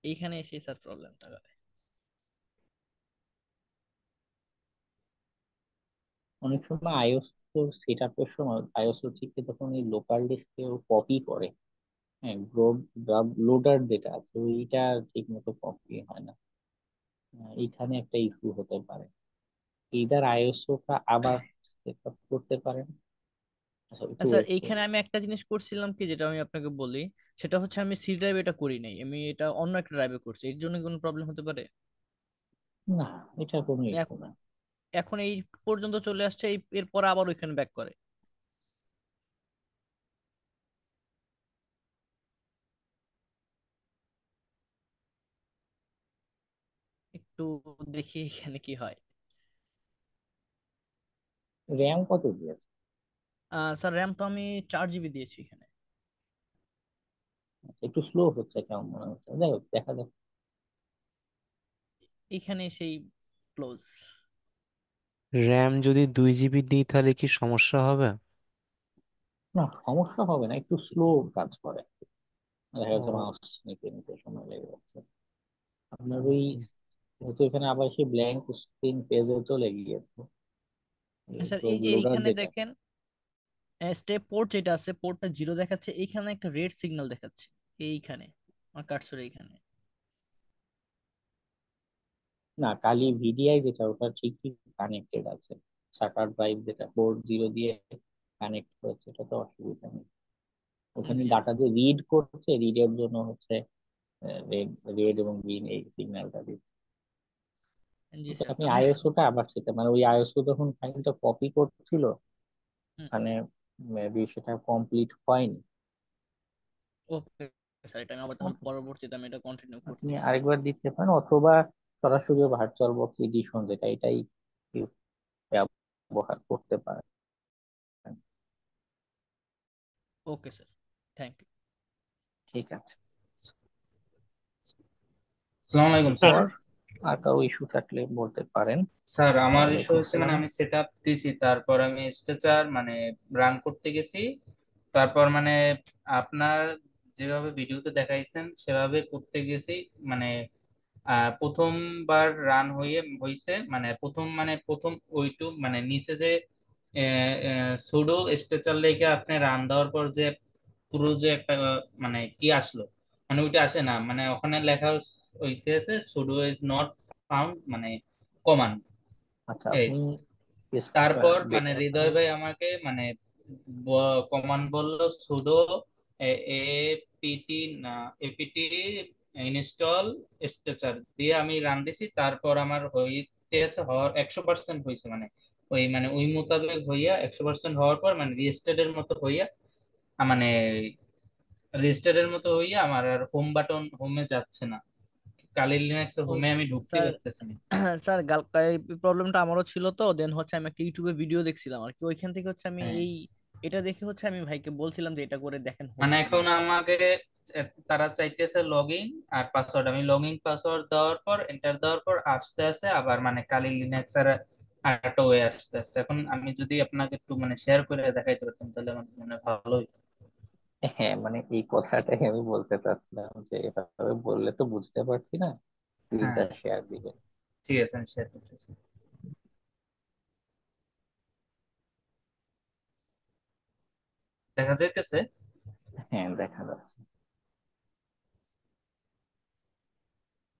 এইখানে এসে স্যার প্রবলেমটা হয়। অনেক সময় আইওস তো সেট আপের সময় আইওস থেকে তখন এই লোকাল ডিস্কে কপি করে। হ্যাঁ গ্রব লোডার যেটা আছে ওইটা ঠিক মতো কপি হয় না। এইখানে একটা ইস্যু হতে পারে, এইটার আইএসওটা আবার সেট আপ করতে পারেন। আচ্ছা একটু স্যার ওয়েট এইখানে করুন। আমি একটা জিনিস করছিলাম কি, যেটা আমি আপনাকে বলি, সেটা হচ্ছে আমি সি ড্রাইভে এটা করি নাই, আমি এটা অন্য একটা ড্রাইভে করছি, এর জন্য কোনো প্রবলেম হতে পারে? না এটা কোনো আমি ইস্যু না। এখন এই পর্যন্ত চলে আসছে, এরপর আবার ওইখানে ব্যাক করে। একটু দেখি এখানে কি হয়। র্যাম কত দিয়েছে? স্যার র্যাম তো আমি 4 জিবি দিয়েছি এখানে। একটু স্লো হচ্ছে কেমন মনে হচ্ছে, যাই হোক দেখা যাক। এইখানে সেই ক্লোজ। র্যাম যদি 2 জিবি দিই তাহলে কি সমস্যা হবে? না, সমস্যা হবে না, একটু স্লো কাজ করে, দেখা যাচ্ছে ও মাউস নিতে নিতে সময় লেগে যাচ্ছে আপনার ওই। ও, যেহেতু এখানে আবার সেই ব্ল্যাঙ্ক স্ক্রিন পেজে চলে গিয়েছে, স্যার তো এই যে লোডার এইখানে যেটা। দেখেন স্টেপ পোর্ট যেটা আছে, পোর্টটা 0 দেখাচ্ছে, এইখানে একটা রেড সিগন্যাল দেখাচ্ছে এইখানে আমার কার্সর এইখানে। না, কালি ভিডিআই যেটা ওটা ঠিকই কানেক্টেড আছে, সাটার ড্রাইভ যেটা পোর্ট 0 দিয়ে কানেক্ট হচ্ছে, এটা তো অসুবিধা নেই। ওখানে জি ডাটা যে রিড করছে, রিডের জন্য হচ্ছে রেড রেড এবং গ্রিন এই সিগন্যালটা দিচ্ছে। জি ওটা স্যার আপনি তাহলে আইএসওটা আবার সেটা মানে ওই আইএসও যখন ফাইলটা কপি করছিল, হুম, মানে মেবি সেটা কমপ্লিট হয়নি। ওকে স্যার, এটা আমি আবার তাহলে পরবর্তীতে আমি এটা কন্টিনিউ আপনি করতেছি। আরেকবার দিতে পারেন, অথবা সরাসরি ভার্চুয়াল বক্স এডিশন যেটা, এটাই ব্যবহার করতে পারেন। Okay sir, thank you. ঠিক আছে। আসসালামু আলাইকুম স্যার। এরপর আর কারো ইস্যু থাকলে বলতে পারেন। স্যার আমার ইস্যু ওয়ালাইকুম হচ্ছে মানে আসসালাম। আমি সেট আপ দিছি, তারপর আমি স্ট্রেচার মানে রান করতে গেছি, তারপর মানে আপনার যেভাবে ভিডিওতে দেখাইছেন সেভাবে করতে গেছি, মানে প্রথমবার রান হইছে, মানে প্রথম ওইটু মানে নিচে যে সুডো স্ট্রেচার লেগে আপনি রান দেওয়ার পর যে পুরো যে একটা মানে কি আসলো, মানে ওইটা আসে না, মানে ওখানে লেখা হইতেছে সুডো ইজ নট ফাউন্ড, মানে কমান্ড। আচ্ছা, এই আপনি তারপর মানে হৃদয় ভাই আমাকে মানে কমান্ড বললো সুডো এপিটি না এপিটি ইনস্টল স্ট্রেচার দিয়ে আমি রান দিছি, তারপর আমার হইতেছে হওয়ার 100% হয়েছে, মানে ওই মোতাবেক হইয়া 100% হওয়ার পর মানে রেজিস্টার্ড মতো হইয়া মানে রেজিস্টার্ড মতো হইয়া আমার আর হোম বাটন হোমে যাচ্ছে না, কালি লিনাক্স ও হোমে আমি ঢুকতে স্যার, পারতেছি না। স্যার এই প্রবলেমটা আমারও ছিল, তো দেন হচ্ছে আমি একটা ইউটিউবে ভিডিও দেখছিলাম আর কি, ওইখান থেকে হচ্ছে আমি হ্যাঁ, এই এটা দেখে হচ্ছে আমি ভাইকে বলছিলাম যে এটা করে দেখেন মানে হচ্ছে এখন কিনা। আমাকে তারা চাইতেছে লগ ইন আর পাসওয়ার্ড, আমি লগ ইন পাসওয়ার্ড দেওয়ার পর এন্টার দেওয়ার পর আসতে আসে আবার মানে কালি লিনাক্স এর একটা ওয়ে আসতে আসছে। এখন আমি যদি আপনাকে একটু মানে শেয়ার করে দেখাইতে পারতাম তাহলে আমার মনে হয় ভালো হইতো। হ্যাঁ, মানে এই কথাটাই আমি বলতে চাচ্ছিলাম যে এভাবে বললে তো বুঝতে পারছি না, হ্যাঁ স্ক্রিনটা শেয়ার দিবেন। ঠিক আছে, আমি শেয়ার করতেছি। দেখা যাইতেছে। হ্যাঁ, দেখা যাচ্ছে।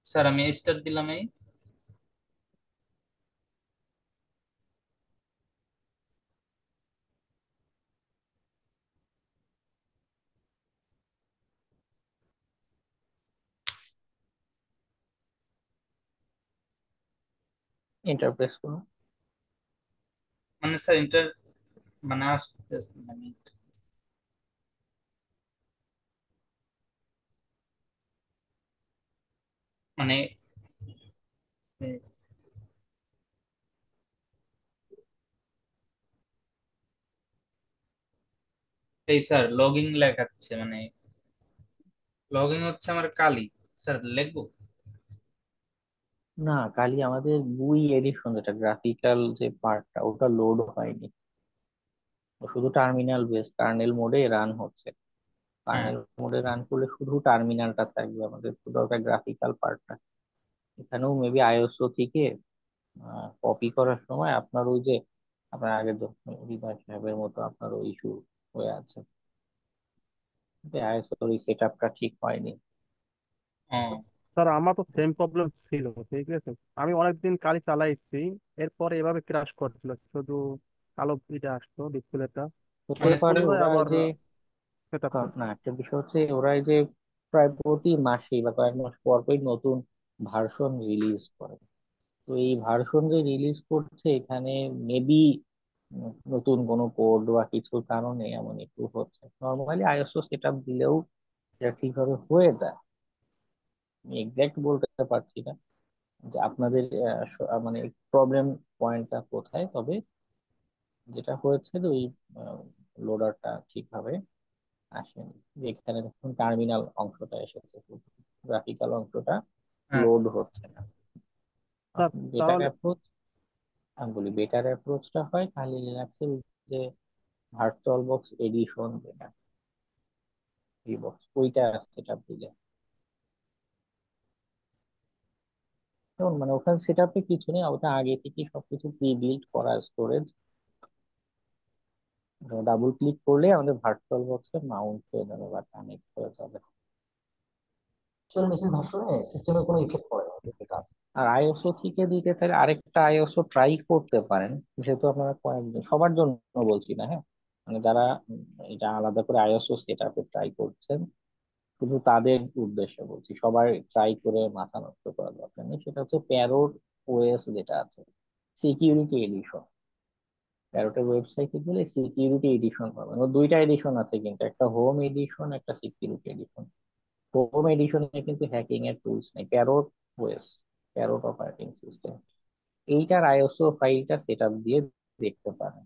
স্যার আমি স্টার্ট দিলাম এই। ইন্টারপ্রেস করুন। মানে স্যার ইন্টার মানে আসতেছে মানে মানে এই স্যার লগ ইন লেখাচ্ছে, মানে লগ ইন হচ্ছে আমার কালি। স্যার লিখবো? না, কালি আমাদের বুই এডিশন যেটা গ্রাফিক্যাল যে পার্টটা, ওটা লোড হয়নি। ও শুধু টার্মিনাল বেস কার্নেল মোডে রান হচ্ছে। হ্যাঁ। কার্নেল মোডে রান করলে শুধু টার্মিনালটা থাকবে, আমাদের শুধু ওটা গ্রাফিক্যাল পার্টটা। এখানেও মেবি আইএসও থেকে কপি করার সময় আপনার ওই যে আপনার আগের যখন হৃদয় সাহেবের মতো আপনার ওই ইস্যু হয়ে আছে, যে আইএসওর ওই সেট আপটা ঠিক হয়নি। ও স্যার আমার তো সেম প্রবলেম ছিল, ঠিক আছে। আমি অনেকদিন কালি চালাইছি, এরপরে এভাবে ক্রাশ করছিল, শুধু কালো এটা আসতো ডিসপ্লেটা। হতে মানে অনেক পারে সময় ওরা এই আবার যে সেট আপ না, একটা বিষয় হচ্ছে ওরা এই যে প্রায় প্রতি মাসেই বা কয়েক মাস পর পরই নতুন ভার্সন রিলিজ করে। তো এই ভার্সন যে রিলিজ করছে, এখানে মেবি নতুন কোনো কোড বা কিছুর কারণে এমন একটু হচ্ছে। নর্মালি আইএসও সেট আপ দিলেও এটা ঠিকভাবে হয়ে যায়। আমি এক্সাক্ট বলতে পারছি না যে আপনাদের মানে প্রবলেম পয়েন্টটা কোথায়, তবে যেটা হয়েছে যে ওই লোডারটা ঠিকভাবে আসেনি। যেখানে দেখুন টার্মিনাল অংশটা এসেছে, গ্রাফিক্যাল অংশটা হ্যাঁ লোড স্যার। হচ্ছে না। স্যার বেটার তাহলে অ্যাপ্রোচ, আমি বলি বেটার অ্যাপ্রোচটা হয় খালি লিনাক্সের যে ভার্চুয়াল বক্স এডিশন যেটা বক্স ওইটা সেট আপ দিলে, যেমন মানে ওখানে সেট আপে কিছু নেই, ওটা আগে থেকে সবকিছু প্রি বিল্ড করা স্টোরেজ, ডাবল ক্লিক করলে আমাদের ভার্চুয়াল বক্সে মাউন্ট হয়ে যাবে বা কানেক্ট হয়ে যাবে। ভার্চুয়াল মেশিন ভার্সনে সিস্টেমে কোনো ইফেক্ট পড়ে না, এটা আছে। আর আইএসও থেকে দিতে চাইলে আরেকটা আইএসও ট্রাই করতে পারেন, যেহেতু আপনারা কয়েকজন, সবার জন্য বলছি না, হ্যাঁ, মানে যারা এটা আলাদা করে আইএসও সেট আপে ট্রাই করছেন, শুধু তাদের উদ্দেশ্যে বলছি, সবাই ট্রাই করে মাথা নষ্ট করার দরকার নেই। সেটা হচ্ছে প্যারোট ওএস যেটা আছে, সিকিউরিটি এডিশন। প্যারোটের ওয়েবসাইটে গেলে সিকিউরিটি এডিশন পাবেন, ও দুইটা এডিশন আছে কিন্তু, একটা হোম এডিশন একটা সিকিউরিটি এডিশন। হোম এডিশনে কিন্তু হ্যাকিং এর টুলস নেই, parrot OS, parrot operating system, এইটার আইএসও ফাইলটা সেট আপ দিয়ে দেখতে পারেন।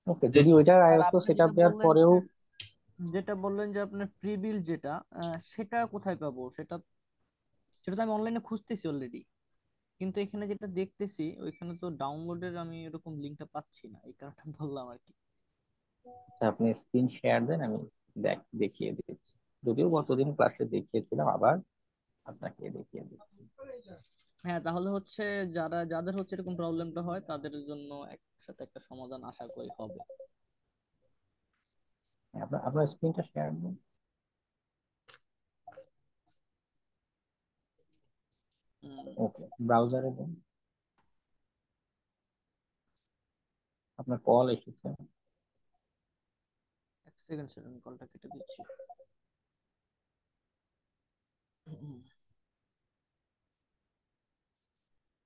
ওকে, যদি ওইটার স্যার আইএসও আপনি সেট আপ যেটা দেওয়ার বললেন পরেও, যে, যেটা বললেন যে আপনার প্রি বিল্ড যেটা, সেটা কোথায় পাবো? সেটা সেটা তো আমি অনলাইনে খুঁজতেছি অলরেডি, কিন্তু এখানে যেটা দেখতেছি ওইখানে তো ডাউনলোডের আমি এরকম লিঙ্কটা পাচ্ছি না, এই কারণে বললাম আর কি। আপনি স্ক্রিন শেয়ার দেন, আমি দেখিয়ে দিচ্ছি, যদিও জি স্যার। গতদিন ক্লাসে দেখিয়েছিলাম, আবার আপনাকে দেখিয়ে দিচ্ছি। হ্যাঁ, তাহলে হচ্ছে যাদের হচ্ছে এরকম প্রবলেমটা হয় তাদের জন্য একসাথে একটা সমাধান আশা করি হবে। হ্যাঁ, আপনার স্ক্রিনটা শেয়ার দিন। ওকে, ব্রাউজারে দেন, আপনার কল এসেছে। এক সেকেন্ড স্যার, আমি কলটা কেটে দিচ্ছি।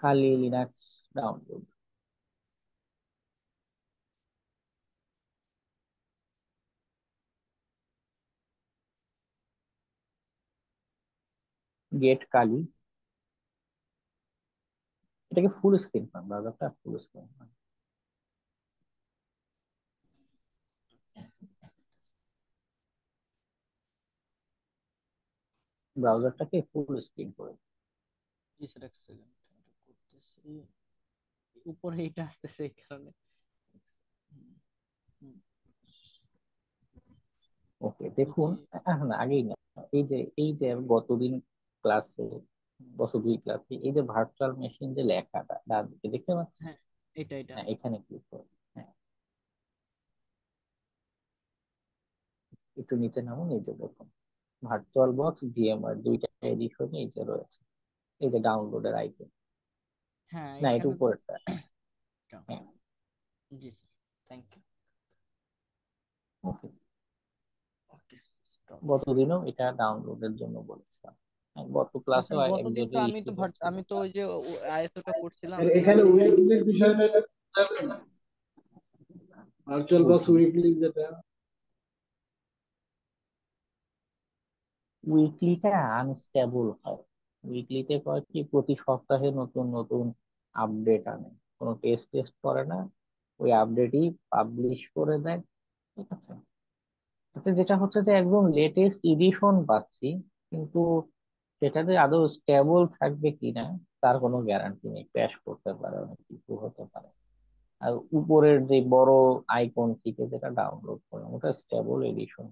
খালি লিনাক্স ডাউনলোড, গেট কালি, এটাকে ফুল স্ক্রিন পান, ব্রাউজারটা ফুল স্ক্রিন পান, ব্রাউজারটাকে ফুল স্ক্রিন করে। জি স্যার, এক সেকেন্ড করতেছি, উপরে এটা আসতেছে এই কারণে। হুম, ওকে, দেখুন, নিচে। না আগেই না, এই যে গতদিন ক্লাসে, গত দুই ক্লাসে এই যে ভার্চুয়াল মেশিন যে লেখাটা ডান দিকে দেখতে পাচ্ছেন, হ্যাঁ, এটা। হ্যাঁ এখানে ক্লিক করুন। হ্যাঁ, একটু নিচে নামুন, এই যে দেখুন ভার্চুয়াল বক্স ভিএমআর দুইটা এডিশনে এই যে রয়েছে, এই যে ডাউনলোডের আইকন, হ্যাঁ, না এটা এখানে তো উপরেরটা। এটা। হ্যাঁ, জি sir, thank you. Okay, okay, stop. গতদিনও এটা ডাউনলোডের জন্য বলেছিলাম, হ্যাঁ, গত হ্যাঁ ক্লাসেও স্যার, গতদিন তো একজনের আমি ইস্যু তো হচ্ছিল। আমি তো ওই যে আইএসওটা করছিলাম আর কিন্তু এখানে আমি। উইকলির বিষয়টা যাবে না, ভার্চুয়াল বক্স উইকলি, উইকলি যেটা। উইকলিটা আনস্টেবল হয়। উইকলিতে কয় কি, প্রতি সপ্তাহে নতুন নতুন আপডেট আনে, কোনো টেস্ট করে না, ওই আপডেটই পাবলিশ করে দেয়। ঠিক আছে, তাতে যেটা হচ্ছে যে একদম লেটেস্ট এডিশন পাচ্ছি, কিন্তু সেটাতে আদৌ স্টেবল থাকবে কিনা তার কোনো গ্যারান্টি নেই, ক্র্যাশ করতে পারে, অনেক কিছু হতে পারে। আর উপরের যে বড় আইকন থেকে যেটা ডাউনলোড করে ওটা স্টেবল এডিশন।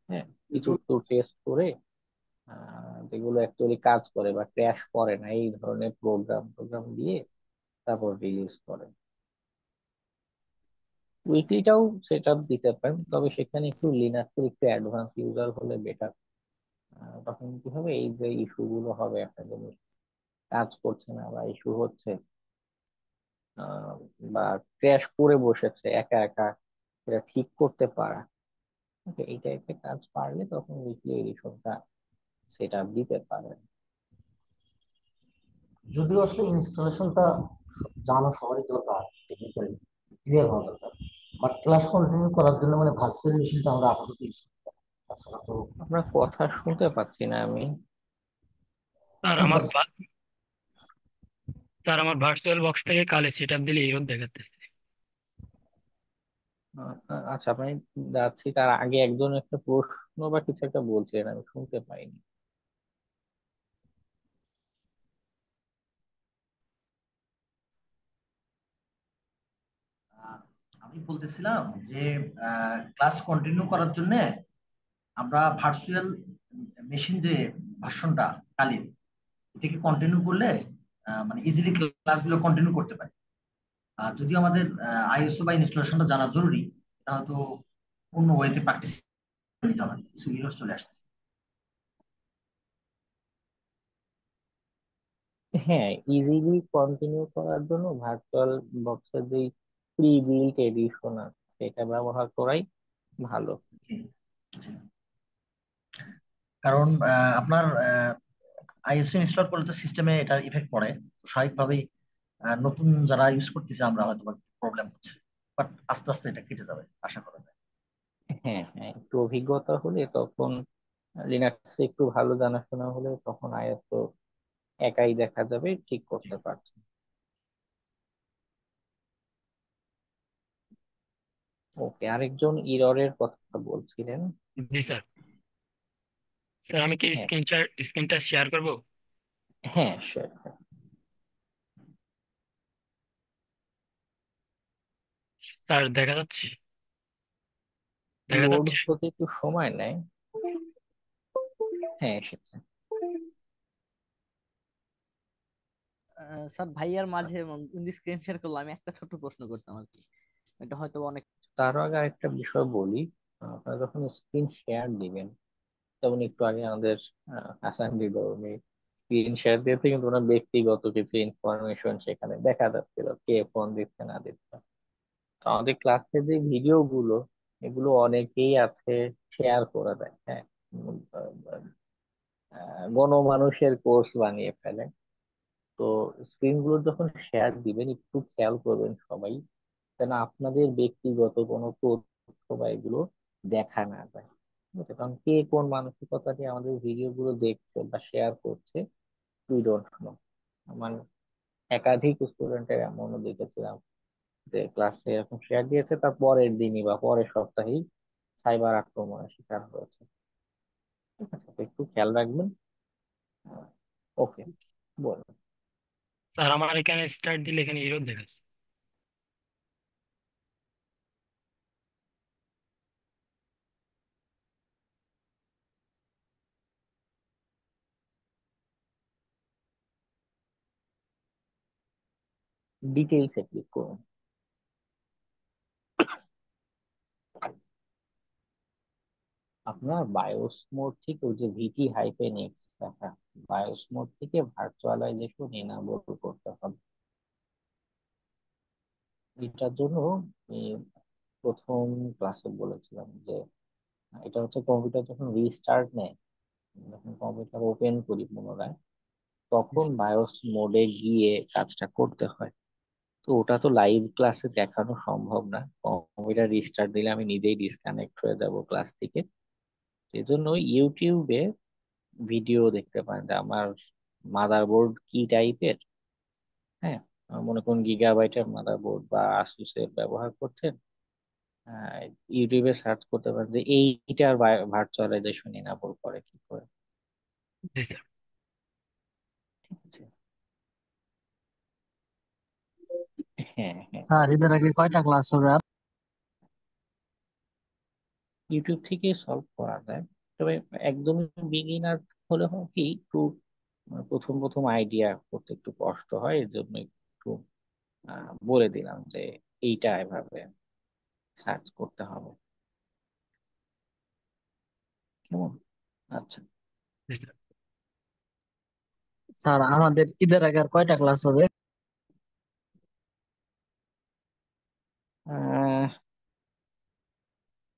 হ্যাঁ, কিছু তো টেস্ট করে যেগুলো অ্যাকচুয়ালি কাজ করে বা ক্র্যাশ করে না, এই ধরনের প্রোগ্রাম দিয়ে তারপর রিলিজ করে। উইকলিটাও সেট আপ দিতে পারেন, তবে সেখানে একটু লিনাক্সের একটু অ্যাডভান্স ইউজার হলে বেটার। তখন কি হবে, এই যে ইস্যু গুলো হবে, একটা জিনিস কাজ করছে না বা ইস্যু হচ্ছে, আহ, বা ক্র্যাশ করে বসেছে একা একা, সেটা ঠিক করতে পারা, ওকে, এই টাইপের কাজ পারলে তখন উইকলি এডিশনটা সেট আপ দিতে পারেন। যদিও আসলে ইনস্টলেশনটা জানা সবারই দরকার, টেকনিক্যালি ক্লিয়ার হওয়া দরকার, বাট ক্লাস কন্টিনিউ করার জন্য মানে ভার্চুয়াল মেশিনটা আমরা আপাতত ইউজ করতে পারি, তাছাড়া তো আপনার কথা শুনতে পাচ্ছি না আমি। স্যার শুনতে আমার পাচ্ছি। স্যার আমার ভার্চুয়াল বক্স থেকে কালে সেট আপ দিলে এরর দেখাতে। আচ্ছা, আপনি যাচ্ছি, তার আগে একজন একটা প্রশ্ন বা কিছু একটা বলছিলেন, আমি শুনতে পাইনি। আমি বলতেছিলাম যে ক্লাস কন্টিনিউ করার জন্য আমরা ভার্চুয়াল মেশিন যে ভার্সনটা কালির এটাকে কন্টিনিউ করলে মানে ইজিলি ক্লাসগুলো কন্টিনিউ করতে পারি। আর যদিও আমাদের আইএসও বা ইনস্টলেশনটা জানা জরুরি, এটা হয়তো অন্য ওয়েতে প্র্যাকটিস নিতে হবে, কিছু ইরর চলে আসতেছে। হ্যাঁ, ইজিলি কন্টিনিউ করার জন্য ভার্চুয়াল বক্সের যে প্রি বিল্ট এডিশন আছে সেটা ব্যবহার করাই ভালো। কারণ আপনার আইএসও ইনস্টল করলে তো সিস্টেমে এটার ইফেক্ট পড়ে, তো স্বাভাবিকভাবেই নতুন যারা ইউজ করতেছে আমরা হয়তো প্রবলেম হচ্ছে, বাট আস্তে আস্তে এটা কেটে যাবে আশা করা যায়। হ্যাঁ হ্যাঁ, একটু অভিজ্ঞতা হলে তখন, লিনাক্সে একটু ভালো জানাশোনা হলে তখন আইএসও একাই দেখা যাবে ঠিক করতে পারছে। ওকে, আরেকজন ইররের কথা বলছিলেন। জি স্যার। স্যার আমি কি হ্যাঁ স্ক্রিনটা শেয়ার করব? হ্যাঁ sure. স্যার দেখা যাচ্ছে? দেখা লোড যাচ্ছে? হতে একটু সময় নেয়। হ্যাঁ এসেছে। স্যার ভাইয়ার মাঝে স্ক্রিন শেয়ার করলে আমি একটা ছোট প্রশ্ন করতাম আর কি, এটা হয়তো অনেক। তার আগে আরেকটা বিষয় বলি, আপনারা যখন স্ক্রিন শেয়ার দিবেন, যেমন একটু আগে আমাদের হাসান উনি স্ক্রিন শেয়ার দিয়েছে কিন্তু ওনার ব্যক্তিগত কিছু ইনফরমেশন সেখানে দেখা যাচ্ছিল, কে ফোন দিচ্ছে না দিচ্ছে। তো আমাদের ক্লাসে যে ভিডিও গুলো, এগুলো অনেকেই আছে শেয়ার করে দেয়, হ্যাঁ, গণমানুষের কোর্স বানিয়ে ফেলে। তো স্ক্রিন গুলো যখন শেয়ার দিবেন একটু খেয়াল করবেন সবাই, যেন আপনাদের ব্যক্তিগত কোনো তথ্য বা এগুলো দেখা না যায়। ঠিক আছে? কারণ কে কোন মানসিকতা নিয়ে আমাদের ভিডিও গুলো দেখছে বা শেয়ার করছে, উই ডোন্ট নো। মানে একাধিক স্টুডেন্টের এমনও দেখেছিলাম যে ক্লাসে এরকম শেয়ার দিয়েছে, তার পরের দিনই বা পরের সপ্তাহেই সাইবার আক্রমণের শিকার হয়েছে। ঠিক আছে, তো একটু খেয়াল রাখবেন। ওকে, বলুন। স্যার আমার এখানে স্টার্ট দিলে এখানে এরর দেখাচ্ছে। ডিটেইলসে ক্লিক করুন। আপনার বায়োস মোড থেকে ওই যে ভিটি হাইফেন এক্স লেখা, বায়োস মোড থেকে ভার্চুয়ালাইজেশন এনাবল করতে হবে। এটার জন্য আমি প্রথম ক্লাসে বলেছিলাম যে এটা হচ্ছে কম্পিউটার যখন রিস্টার্ট নেয়, যখন কম্পিউটার ওপেন করি পুনরায়, তখন বায়োস মোডে গিয়ে কাজটা করতে হয়। তো ওটা তো লাইভ ক্লাসে দেখানো সম্ভব না, কম্পিউটার রিস্টার্ট দিলে আমি নিজেই ডিসকানেক্ট হয়ে যাব ক্লাস থেকে। সেজন্য ইউটিউবে ভিডিও দেখতে পারেন যে আমার মাদারবোর্ড কি টাইপের। হ্যাঁ, মনে করুন গিগাবাইটের মাদারবোর্ড বা আসুসের ব্যবহার করছেন, ইউটিউবে সার্চ করতে পারেন যে এইটার ভার্চুয়ালাইজেশন এনাবল করে কি করে। জি স্যার। ঠিক আছে। হ্যাঁ হ্যাঁ, স্যার এদের আগে কয়টা ক্লাস হবে আর? ইউটিউব থেকে সলভ করা যায়, তবে একদমই বিগিনার হলে হয় কি একটু প্রথম প্রথম আইডিয়া করতে একটু কষ্ট হয়, এর জন্য একটু বলে দিলাম যে এইটা এভাবে সার্চ করতে হবে। কেমন? আচ্ছা। জি স্যার। স্যার আমাদের ঈদের আগে আর কয়টা ক্লাস হবে? আহ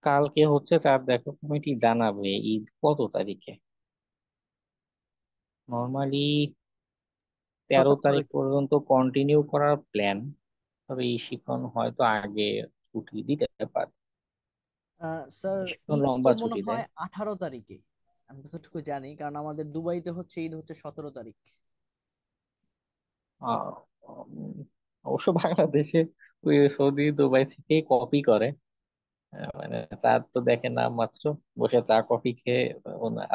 কালকে হচ্ছে তার দেখো কমিটি জানাবে ঈদ কত তারিখে। নর্মালি 13 তারিখ 17 তারিখ। পর্যন্ত কন্টিনিউ করার প্ল্যান, তবে এই শিখন হয়তো আগে ছুটি দিতে পারে। স্যার শিখন ঈদ তো লম্বা মনে ছুটি দেয়। হয় 18 তারিখে, আমি যতটুকু জানি, কারণ আমাদের দুবাইতে হচ্ছে ঈদ হচ্ছে 17 তারিখ। আহ, উম, অবশ্য বাংলাদেশে ওই সৌদি দুবাই থেকেই কপি করে, মানে চা তো দেখে না মাত্র, বসে চা কফি খেয়ে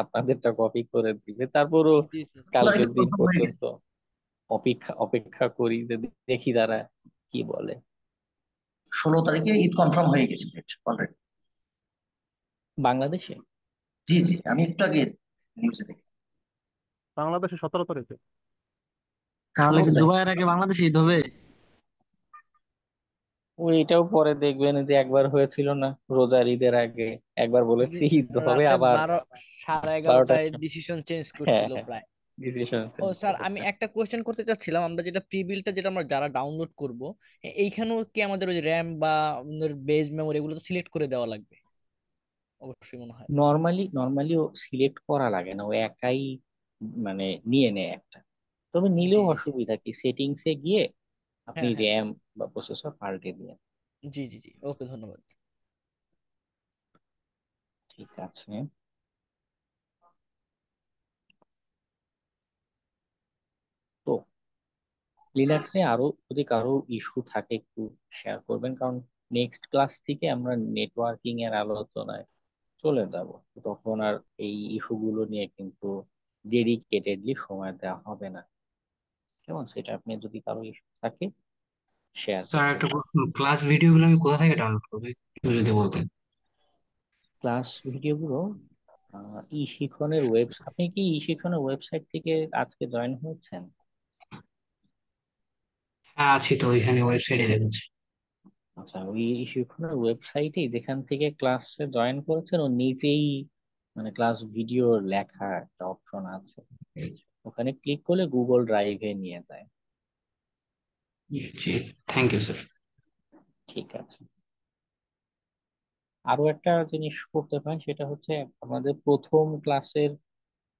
আপনাদেরটা কপি করে দিবে। তারপরও জি স্যার। কালকের দিন কনফার্ম হয়ে গেছে। পর্যন্ত অপেক্ষা অপেক্ষা করি যে দেখি তারা কি বলে। 16 তারিখে ঈদ কনফার্ম হয়ে গেছে অলরেডি। বাংলাদেশে? জি জি, আমি একটু আগে নিউজে দেখি। বাংলাদেশে 17 তারিখে। তাহলে ষোলো কি তারিখ দুবাইয়ের আগে বাংলাদেশে ঈদ হবে? ওইটাও পরে দেখবেন যে একবার হয়েছিল না রোজার ঈদের আগে, একবার বলেছি ঈদ হবে, রাতে আবার 12টার সাড়ে 11টায় সময়। ডিসিশন চেঞ্জ হ্যাঁ করছিল হ্যাঁ, প্রায়। ডিসিশন ও চেঞ্জ স্যার, আমি করেছে। একটা কোয়েশ্চেন করতে চাচ্ছিলাম, আমরা যেটা প্রি বিল্ডটা যেটা আমরা যারা ডাউনলোড করব, এইখানেও কি আমাদের ওই র্যাম বা বেজ মেমোরি এগুলো তো সিলেক্ট করে দেওয়া লাগবে অবশ্যই মনে হয়? নর্মালি ও সিলেক্ট করা লাগে না, ও একাই মানে নিয়ে নেয় একটা। তবে জি নিলেও জি জি। অসুবিধা কি, সেটিংসে গিয়ে আপনি হ্যাঁ হ্যাঁ। র্যাম বা প্রসেসর পাল্টে দিয়ে। জি জি জি, ওকে, ধন্যবাদ। ঠিক আছে। তো লিনাক্সে আরো যদি কারো ইস্যু থাকে একটু শেয়ার করবেন, কারণ নেক্সট ক্লাস থেকে আমরা নেটওয়ার্কিং এর আলোচনায় চলে যাব। তখন আর এই ইস্যুগুলো নিয়ে কিন্তু ডেডিকেটেডলি সময় দেওয়া হবে না। কেমন, সেটা আপনি যদি কারো ইস্যু থাকে শেয়ার স্যার করতে একটা পারেন। প্রশ্ন, ক্লাস ভিডিওগুলো আমি কোথা থেকে ডাউনলোড করবো একটু যদি বলতেন। ক্লাস ভিডিওগুলো ই শিক্ষণের আপনি কি ই শিক্ষণের ওয়েবসাইট থেকে আজকে জয়েন হয়েছেন? হ্যাঁ আছি তো, ওইখানে ওয়েবসাইটে দেখেছি। আচ্ছা, ওই ই শিক্ষণের ওয়েবসাইটে যেখান থেকে ক্লাসে জয়েন করেছেন ও নিচেই মানে ক্লাস ভিডিও লেখা একটা অপশন আছে, ওখানে ক্লিক করলে গুগল ড্রাইভে নিয়ে যায়। জি, থ্যাংক ইউ স্যার। ঠিক আছে। আরো একটা জিনিস করতে পারেন, সেটা হচ্ছে আমাদের প্রথম ক্লাসের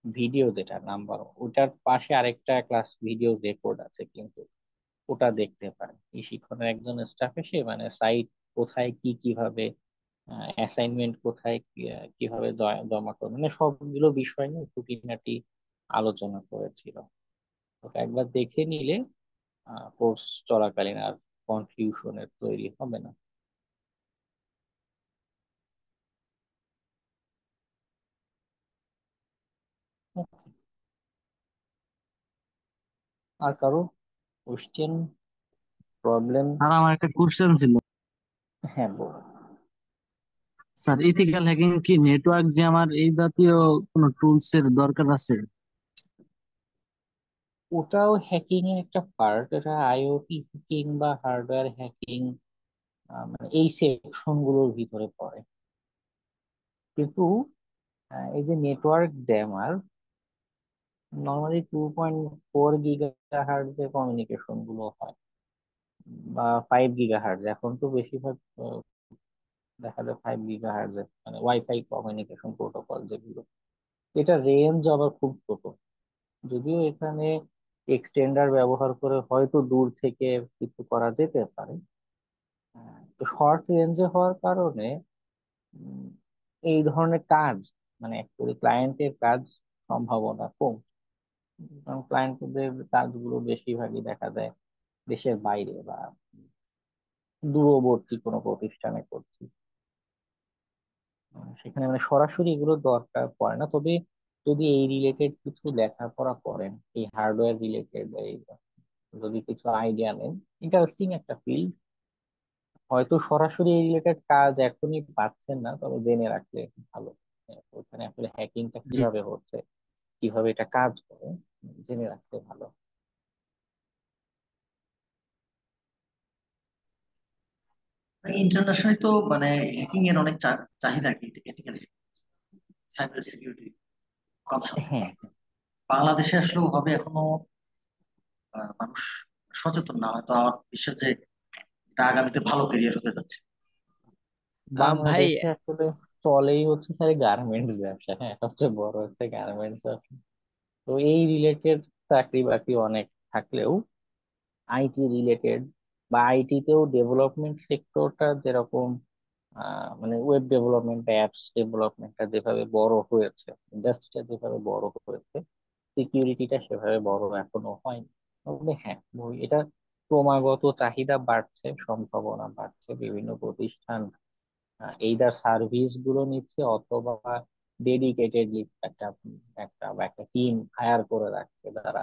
ভিডিও যেটা নাম্বার, ওটার পাশে আরেকটা ক্লাস ভিডিও রেকর্ড আছে কিন্তু, ওটা দেখতে পারেন। এই শিক্ষণের একজন স্টাফ এসে মানে সাইট কোথায় কি কিভাবে, অ্যাসাইনমেন্ট কোথায় কিভাবে জমা করবে, মানে সবগুলো বিষয় নিয়ে খুঁটিনাটি আলোচনা করেছিল। ওটা একবার দেখে নিলে কোর্স চলাকালীন আর কনফিউশনের তৈরি হবে না। Okay, আর কারো কোশ্চেন, প্রবলেম? আর আমার একটা কোশ্চেন ছিল। হ্যাঁ বলো। স্যার, ইথিক্যাল হ্যাকিং কি নেটওয়ার্ক যে আমার এই জাতীয় কোনো টুলস এর দরকার আছে? ওটাও হ্যাকিং এর একটা পার্ট, এটা আইওটি হ্যাকিং বা হার্ডওয়্যার হ্যাকিং, মানে এই সেকশন গুলোর ভিতরে পড়ে। কিন্তু এই যে নেটওয়ার্ক জ্যামার, নর্মালি 2.4 GHz যে কমিউনিকেশন গুলো হয় বা 5 GHz, এখন তো বেশিরভাগ দেখা যায় 5 GHz মানে ওয়াইফাই কমিউনিকেশন প্রোটোকল যেগুলো, এটা রেঞ্জ আবার খুব ছোট। যদিও এখানে এক্সটেন্ডার ব্যবহার করে হয়তো দূর থেকে কিছু করা যেতে পারে, তো শর্ট রেঞ্জে হওয়ার কারণে উম, এই ধরনের কাজ মানে অ্যাকচুয়ালি ক্লায়েন্টের কাজ সম্ভাবনা কম। কারণ ক্লায়েন্টদের কাজগুলো বেশিরভাগই দেখা যায় দেশের বাইরে বা দূরবর্তী কোনো প্রতিষ্ঠানে করছি। সেখানে মানে সরাসরি এগুলো দরকার পড়ে না। তবে যদি এই রিলেটেড কিছু লেখাপড়া করেন, এই হার্ডওয়্যার রিলেটেড, এই যদি কিছু আইডিয়া নেন, ইন্টারেস্টিং একটা ফিল্ড। হয়তো সরাসরি এই রিলেটেড কাজ এখনই পাচ্ছেন না, তবে জেনে রাখলে ভালো। ওখানে আসলে হ্যাকিংটা জি। কিভাবে হচ্ছে, কিভাবে এটা কাজ করে, জেনে রাখলে ভালো। ইন্টারন্যাশনালি তো মানে হ্যাকিং এর অনেক চাহিদা আর কি, এথিক্যাল সাইবার সিকিউরিটি কনসার্ন। হ্যাঁ, বাংলাদেশে আসলে ওভাবে এখনো মানুষ সচেতন না, হয়তো আমার বিশ্বাস যে এটা আগামীতে ভালো ক্যারিয়ার হতে যাচ্ছে। ভাই, বাংলাদেশে আসলে চলেই হচ্ছে স্যার গার্মেন্টস ব্যবসা, হ্যাঁ সবচেয়ে বড় হচ্ছে গার্মেন্টস ব্যবসা। তো এই রিলেটেড চাকরি বাকরি অনেক থাকলেও আইটি রিলেটেড বা আইটিতেও ডেভেলপমেন্ট সেক্টরটা যেরকম মানে ওয়েব ডেভেলপমেন্ট, অ্যাপস ডেভেলপমেন্টটা যেভাবে বড় হয়েছে, ইন্ডাস্ট্রিটা যেভাবে বড় হয়েছে, সিকিউরিটিটা সেভাবে বড় এখনো হয়নি। তবে হ্যাঁ, এটা ক্রমাগত চাহিদা বাড়ছে, সম্ভাবনা বাড়ছে। বিভিন্ন প্রতিষ্ঠান এইদার সার্ভিস গুলো নিচ্ছে অথবা ডেডিকেটেডলি একটা একটা টিম হায়ার করে রাখছে যারা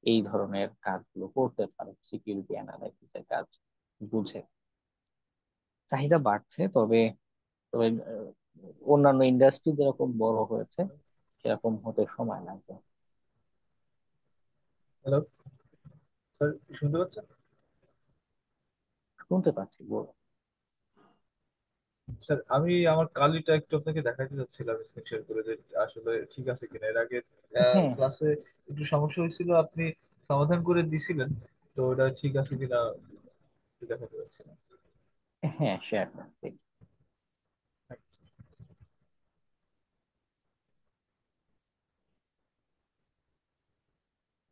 এই ধরনের কাজগুলো করতে পারে, সিকিউরিটি অ্যানালাইসিসের কাজ বুঝে। চাহিদা বাড়ছে, তবে তবে অন্যান্য ইন্ডাস্ট্রি যেরকম বড় হয়েছে সেরকম হতে সময় লাগবে। হ্যালো স্যার, শুনতে পাচ্ছেন? শুনতে পাচ্ছি, বল। স্যার আমি আমার কালিটা একটু আপনাকে দেখাতে চাচ্ছিলাম স্ক্রিনশট করে, যে আসলে ঠিক আছে কিনা। এর আগে হ্যাঁ, ক্লাসে একটু সমস্যা হয়েছিল, আপনি সমাধান করে দিছিলেন, তো ওটা ঠিক আছে কিনা একটু দেখাতে চাচ্ছিলাম। হ্যাঁ, শেয়ার করছি।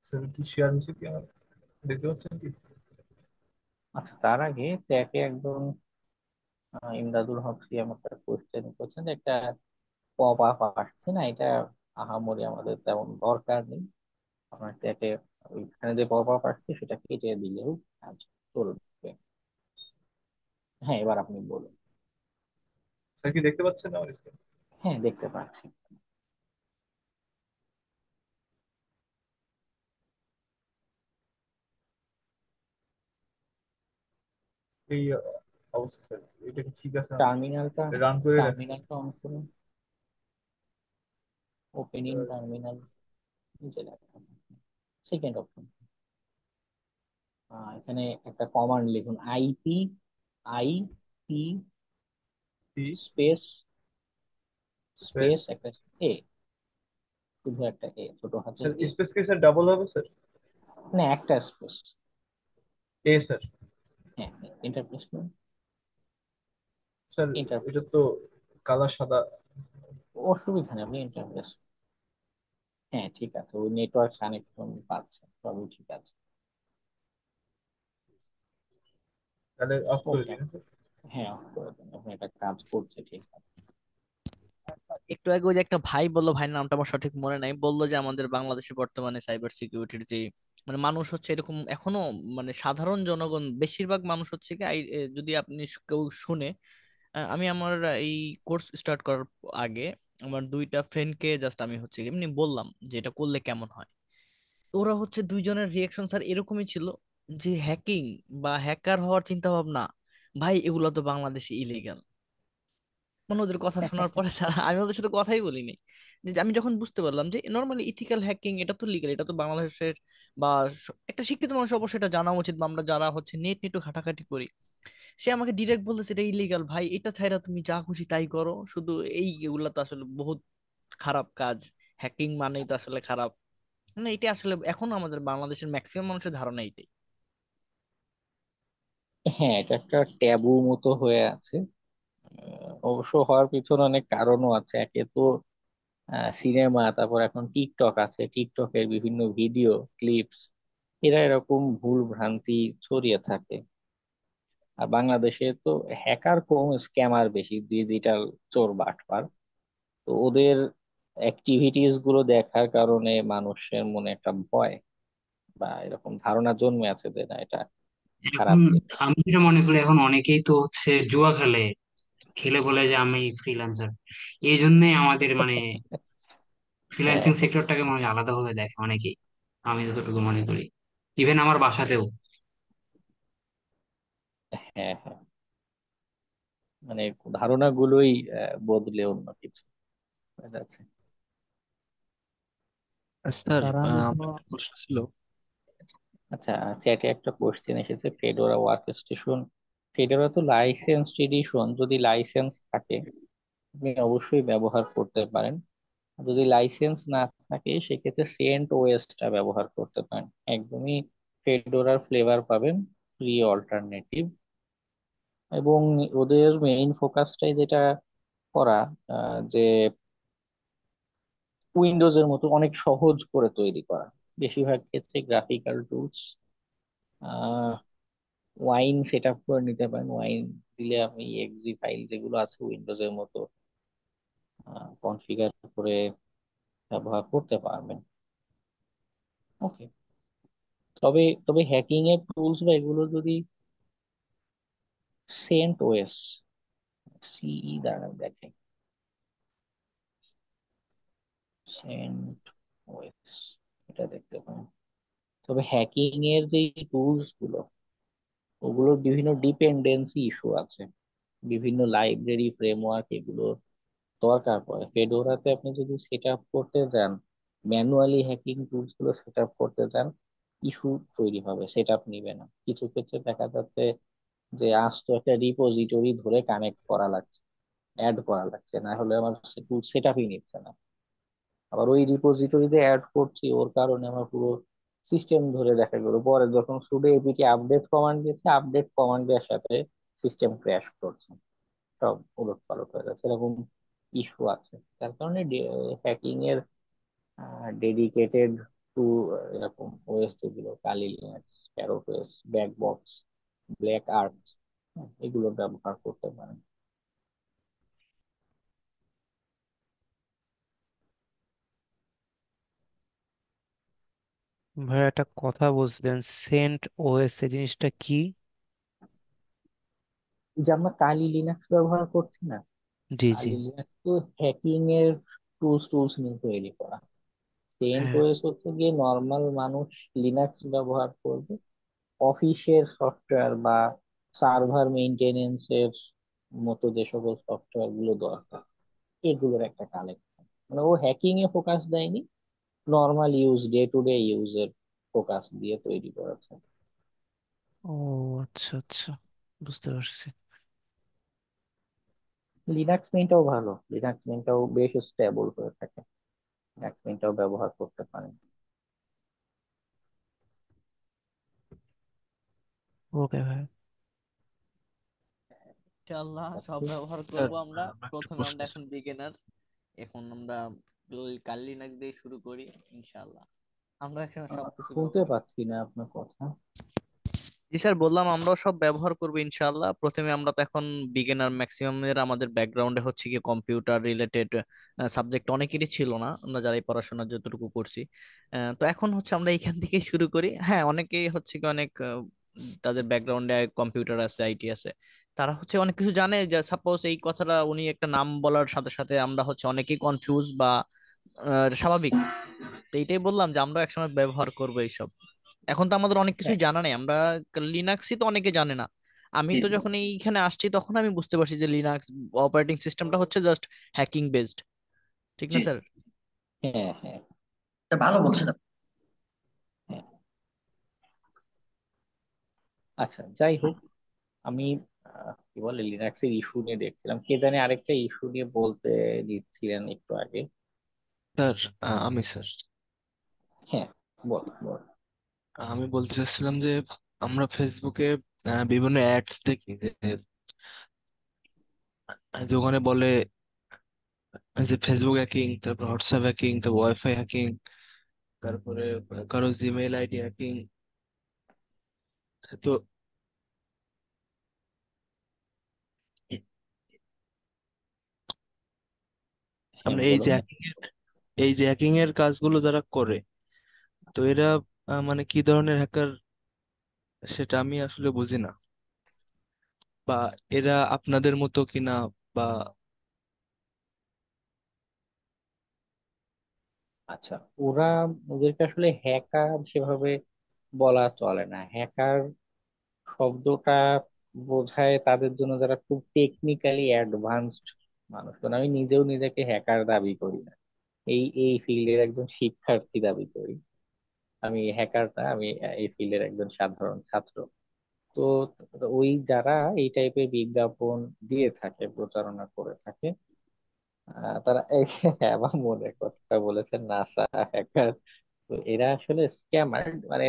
স্যার কি শেয়ার হয়েছে কি আমার দেখতে পাচ্ছেন কি? আচ্ছা, তার আগে ট্যাকে একজন ইমদাদুল হক সিয়াম একটা কোশ্চেন করছেন যে একটা পপ আপ আসছে না, এটা আহামরি আমাদের তেমন দরকার নেই। আপনার ট্যাকে ওইখানে যে পপ আপ আসছে সেটা কেটে দিলেও কাজ চলবে। হ্যাঁ, এবার আপনি বলুন। স্যার কি দেখতে পাচ্ছেন আমার স্ক্রিন? হ্যাঁ, দেখতে পাচ্ছি। এই অবস্থা স্যার, এটা কি ঠিক আছে? আমি টার্মিনালটা রান করে রাখছি। টার্মিনালটা অন করুন। ওপেনিং টার্মিনাল, নিচে লেখা সেকেন্ড অপশন। এখানে একটা কমান্ড লিখুন, IP IP space space space একটা এ, শুধু একটা এ, ছোট হাতের স্যার, এ। স্পেস কি স্যার ডাবল হবে স্যার? না, একটা স্পেস। এ স্যার। হ্যাঁ, ইন্টারপ্রেস করুন। স্যার এটা ইন্টারপ্রেস, তো কালা সাদা। অসুবিধা নেই, আপনি ইন্টারপ্রেস। হ্যাঁ, ঠিক আছে, ওই নেটওয়ার্ক কানেকশন পাচ্ছে, সবই ঠিক আছে। তাহলে অফ করে ওকে, দিন স্যার। হ্যাঁ, অফ করে দেন, আপনি একটা কাজ করছে, ঠিক আছে। একটু আগে ওই যে একটা ভাই বললো, ভাইয়ের নামটা আমার সঠিক মনে নাই, বললো যে আমাদের বাংলাদেশে বর্তমানে সাইবার সিকিউরিটির যে মানে মানুষ হচ্ছে এরকম এখনো, মানে সাধারণ জনগণ বেশিরভাগ মানুষ হচ্ছে কি যদি আপনি কেউ শুনে, আমি আমার এই কোর্স স্টার্ট করার আগে আমার দুইটা ফ্রেন্ডকে জাস্ট আমি হচ্ছে কি এমনি বললাম যে এটা করলে কেমন হয়। তো ওরা হচ্ছে দুইজনের রিয়েকশন স্যার এরকমই ছিল যে হ্যাকিং বা হ্যাকার হওয়ার চিন্তা ভাবনা, ভাই এগুলো তো বাংলাদেশে ইলিগাল। মানে ওদের কথা শোনার পরে স্যার আমি ওদের সাথে কথাই বলিনি। যে আমি যখন বুঝতে পারলাম যে নর্মালি ইথিক্যাল হ্যাকিং এটা তো লিগ্যাল, এটা তো বাংলাদেশের বা একটা শিক্ষিত মানুষ অবশ্যই এটা জানা উচিত, বা আমরা যারা হচ্ছে নেট নিয়ে একটু ঘাটাঘাটি করি, সে আমাকে ডিরেক্ট বলতেছে এটা ইলিগাল ভাই, এটা ছাড়া তুমি যা খুশি তাই করো, শুধু এগুলা তো আসলে বহুত খারাপ কাজ, হ্যাকিং মানেই তো আসলে খারাপ। মানে এটা আসলে এখন আমাদের বাংলাদেশের ম্যাক্সিমাম মানুষের ধারণা এইটাই। হ্যাঁ, এটা একটা ট্যাবু মতো হয়ে আছে। অবশ্য হওয়ার পিছনে অনেক কারণও আছে। একে তো সিনেমা, তারপর এখন টিকটক আছে, টিকটকের বিভিন্ন ভিডিও ক্লিপস, এরা এরকম ভুল ভ্রান্তি ছড়িয়ে থাকে। আর বাংলাদেশে তো হ্যাকার কম, স্ক্যামার বেশি, ডিজিটাল চোর বাটপার। তো ওদের অ্যাক্টিভিটিস গুলো দেখার কারণে মানুষের মনে একটা ভয় বা এরকম ধারণা জন্মে আছে যে না, এটা এখন খারাপ জিনিস। আমি যেটা মনে করি, এখন অনেকেই তো হচ্ছে জুয়া খেলে, খেলে বলে যে আমি ফ্রিল্যান্সার। এই জন্যই আমাদের মানে হ্যাঁ, ফ্রিল্যান্সিং সেক্টরটাকে মনে হয় আলাদাভাবে দেখে অনেকেই, আমি যতটুকু মনে করি। ইভেন আমার বাসাতেও। হ্যাঁ, হ্যাঁ, মানে ধারণাগুলোই বদলে অন্য কিছু হয়ে যাচ্ছে। স্যার স্যার আমি আমার একটা প্রশ্ন ছিল। আচ্ছা, চ্যাটে একটা কোশ্চেন এসেছে, ফেডোরা ওয়ার্ক স্টেশন, ফেডোরা তো লাইসেন্স এডিশন, যদি লাইসেন্স থাকে আপনি অবশ্যই ব্যবহার করতে পারেন। আর যদি লাইসেন্স না থাকে সেক্ষেত্রে সেন্ট ওএসটা ব্যবহার করতে পারেন, একদমই ফেডোরার ফ্লেভার পাবেন, ফ্রি অল্টারনেটিভ। এবং ওদের মেইন ফোকাসটাই যেটা করা, যে উইন্ডোজের মতো অনেক সহজ করে তৈরি করা। বেশিরভাগ ক্ষেত্রে graphical tools, wine set up করে নিতে পারেন। ওয়াইন দিলে আপনি এক্সি ফাইল যেগুলো আছে উইন্ডোজের মতো কনফিগার করে ব্যবহার করতে পারবেন। ওকে, তবে তবে হ্যাকিং এর টুলস বা এগুলো যদি সেন্ট ওএস, সিই দ্বারা দেখেন, সেন্ট ওএস, এটা দেখতে পারেন। তবে হ্যাকিং এর যে টুলস গুলো, ওগুলোর বিভিন্ন ডিপেন্ডেন্সি ইস্যু আছে। বিভিন্ন লাইব্রেরি ফ্রেমওয়ার্ক এগুলো দরকার পড়ে। ফেডোরাতে আপনি যদি সেট আপ করতে যান, ম্যানুয়ালি হ্যাকিং টুলস গুলো সেট আপ করতে যান, ইস্যু তৈরি হবে, সেট আপ নিবে না। কিছু ক্ষেত্রে দেখা যাচ্ছে যে আস্ত একটা রিপোজিটরি ধরে কানেক্ট করা লাগছে, অ্যাড করা লাগছে, না হলে আমার টুল সেট আপই নিচ্ছে না। আবার ওই রিপোজিটরিতে অ্যাড করছি, ওর কারণে আমার পুরো সিস্টেম ধরে দেখা গেল পরে যখন সুডো এপিটি আপডেট কমান্ড দিয়েছে, আপডেট কমান্ডের সাথে সিস্টেম ক্র্যাশ করছে, সব উলট পালট হয়ে যাচ্ছে, এরকম ইস্যু আছে। তার কারণে হ্যাকিং এর ডেডিকেটেড টু এরকম ওএস যেগুলো, কালি Linux, parrot OS, back box, black art, এগুলো ব্যবহার করতে পারেন। ভাই একটা কথা বলছিলেন, সেন্ট ওএস এই জিনিসটা কি? এই যে আমরা কালি লিনাক্স ব্যবহার করছি না, জি জি। কালি লিনাক্স তো হ্যাকিং এর টুলস টুলস নিয়ে তৈরি করা। সেন্ট হ্যাঁ। ওএস হচ্ছে গিয়ে নর্মাল মানুষ লিনাক্স ব্যবহার করবে, অফিসের সফটওয়্যার বা সার্ভার মেইনটেনেন্স এর মতো যে সকল সফটওয়্যার গুলো দরকার, এগুলোর একটা কালেকশন। মানে ও হ্যাকিং এ ফোকাস দেয়নি, normal use, day to day ইউজের ফোকাস দিয়ে তৈরি করেছে। ও আচ্ছা আচ্ছা, বুঝতে পারছি। লিনাক্স মিনটাও ভালো, লিনাক্স মিনটাও বেশ স্টেবল হয়ে থাকে, লিনাক্স মিনটাও ব্যবহার করতে পারেন। ওকে ভাই। ইনশাআল্লাহ সব আচ্ছা, ব্যবহার স্যার করব আমরা। আমার একটা প্রথমে প্রশ্ন আমরা ছিল। এখন বিগিনার, এখন আমরা ওই কাল লিনাক্স দিয়ে শুরু করি ইনশাআল্লাহ। আমরা একসময় সবকিছু শুনতে ব্যবহার। পাচ্ছি না আপনার কথা। জি স্যার, বললাম আমরাও সব ব্যবহার করবো ইনশাআল্লাহ। প্রথমে আমরা তো এখন বিগিনার, ম্যাক্সিমাম এর আমাদের ব্যাকগ্রাউন্ডে হচ্ছে কি কম্পিউটার রিলেটেড সাবজেক্ট অনেকেরই ছিল না, আমরা যারা এই পড়াশোনা যতটুকু করছি। তো এখন হচ্ছে আমরা এখান থেকে শুরু করি। হ্যাঁ, অনেকেই হচ্ছে কি অনেক তাদের ব্যাকগ্রাউন্ডে কম্পিউটার আছে, আইটি আছে, তারা হচ্ছে অনেক কিছু জানে। যে সাপোজ এই কথাটা উনি একটা নাম বলার সাথে সাথে আমরা হচ্ছে অনেকেই কনফিউজ বা স্বাভাবিক। তো এইটাই বললাম যে আমরা একসময় ব্যবহার করবো এইসব। এখন তো আমাদের অনেক হ্যাঁ, কিছুই জানা নেই, আমরা লিনাক্সই তো অনেকে জানে না। আমি জি তো জি যখন এইখানে আসছি তখন আমি বুঝতে পারছি যে লিনাক্স অপারেটিং সিস্টেমটা হচ্ছে জাস্ট হ্যাকিং বেসড, ঠিক জি না জি। স্যার? হ্যাঁ হ্যাঁ এটা ভালো বলছেন আপনি। হ্যাঁ। আচ্ছা, যাই হোক, আমি কি বলে লিনাক্সের ইস্যু নিয়ে দেখছিলাম, কে জানি আরেকটা ইস্যু নিয়ে বলতে দিচ্ছিলেন একটু আগে। স্যার আমি স্যার হ্যাঁ, বল বল। আমি বলতে চাচ্ছিলাম যে আমরা ফেসবুকে বিভিন্ন অ্যাডস দেখি যে যে ওখানে বলে যে ফেসবুক হ্যাকিং, তারপর হোয়াটসঅ্যাপ হ্যাকিং, তারপর ওয়াইফাই হ্যাকিং, তারপরে কারো জিমেইল আইডি হ্যাকিং। তো হ্যাঁ আমরা বলুন। এই যে হ্যাকিং এর কাজগুলো যারা করে, তো এরা মানে কি ধরনের হ্যাকার সেটা আমি আসলে বুঝি না, বা এরা আপনাদের মতো কিনা, বা আচ্ছা, ওরা, ওদেরকে আসলে হ্যাকার সেভাবে বলা চলে না। হ্যাকার শব্দটা বোঝায় তাদের জন্য যারা খুব টেকনিক্যালি অ্যাডভান্সড মানুষ। কারণ আমি নিজেও নিজেকে হ্যাকার দাবি করি না, এই এই ফিল্ডের একজন শিক্ষার্থী দাবি করি। আমি হ্যাকার না, আমি এই ফিল্ডের একজন সাধারণ ছাত্র। তো ওই যারা এই টাইপের বিজ্ঞাপন দিয়ে থাকে, প্রচারণা করে থাকে, তারা এই আমার মনে কথাটা বলেছেন, নাসা হ্যাকার, তো এরা আসলে স্ক্যামার। মানে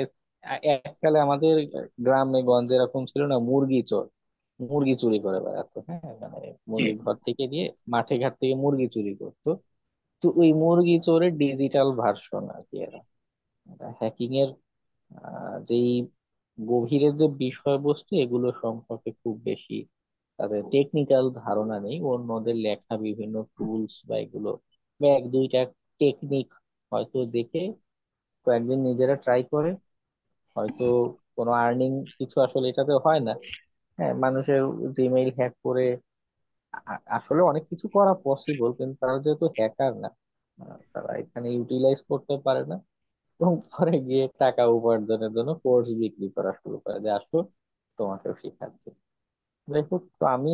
এককালে আমাদের গ্রামে গঞ্জে এরকম ছিল না, মুরগি চোর, মুরগি চুরি করে বেড়াতো। হ্যাঁ, মানে জি মুরগি ঘর থেকে দিয়ে মাঠে ঘাট থেকে মুরগি চুরি করতো। তো ওই মুরগি চোরের ডিজিটাল ভার্সন আর কি এরা। হ্যাকিং এর যেই গভীরের যে বিষয়বস্তু, এগুলো সম্পর্কে খুব বেশি তাদের টেকনিক্যাল ধারণা নেই। অন্যদের লেখা বিভিন্ন টুলস বা এগুলো বা এক দুইটা টেকনিক হয়তো দেখে কয়েকদিন নিজেরা ট্রাই করে, হয়তো কোনো আর্নিং কিছু আসলে এটাতে হয় না। হ্যাঁ, মানুষের জিমেইল হ্যাক করে আসলে অনেক কিছু করা পসিবল, কিন্তু তারা যেহেতু হ্যাকার না, তারা এখানে ইউটিলাইজ করতে পারে না, এবং পরে গিয়ে টাকা উপার্জনের জন্য কোর্স বিক্রি করা শুরু করে যে আসো তোমাকেও শিখাচ্ছি। যাই হোক, তো আমি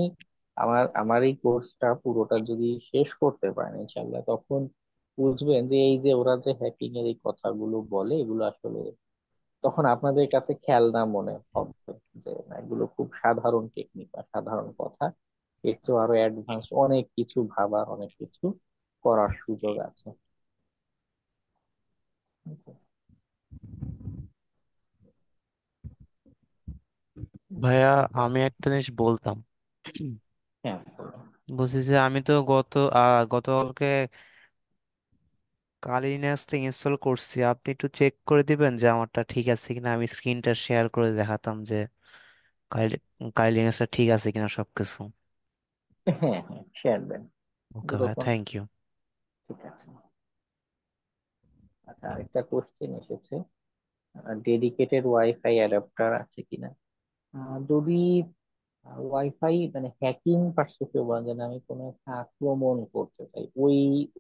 আমার এই কোর্সটা পুরোটা যদি শেষ করতে পারেন ইনশাল্লাহ, তখন বুঝবেন যে এই যে ওরা যে হ্যাকিং এর এই কথাগুলো বলে এগুলো আসলে তখন আপনাদের কাছে খেলনা মনে হবে, যে না, এগুলো খুব সাধারণ টেকনিক বা সাধারণ কথা। এর চেয়ে আরো অ্যাডভান্স অনেক কিছু ভাবার, অনেক কিছু করার সুযোগ আছে। ভাইয়া, আমি একটা জিনিস বলতাম। হ্যাঁ, বলুন। বলছি যে আমি তো গতকালকে কালিনেক্সটা ইনস্টল করছি। আপনি একটু চেক করে দিবেন যে আমারটা ঠিক আছে কিনা। আমি স্ক্রিনটা শেয়ার করে দেখাতাম যে কালিনেক্সটা ঠিক আছে কিনা সবকিছু। হ্যাঁ, হ্যাঁ, শেয়ার দেন ওকে ভাইয়া, যখন। Thank you. ঠিক আছে। আচ্ছা, আরেকটা কোশ্চেন এসেছে, ডেডিকেটেড ওয়াইফাই অ্যাডাপ্টার আছে কিনা। যদি ওয়াইফাই মানে হ্যাকিং পারসেপে বলেন, আমি কোনো একটা আক্রমণ করতে চাই, ওই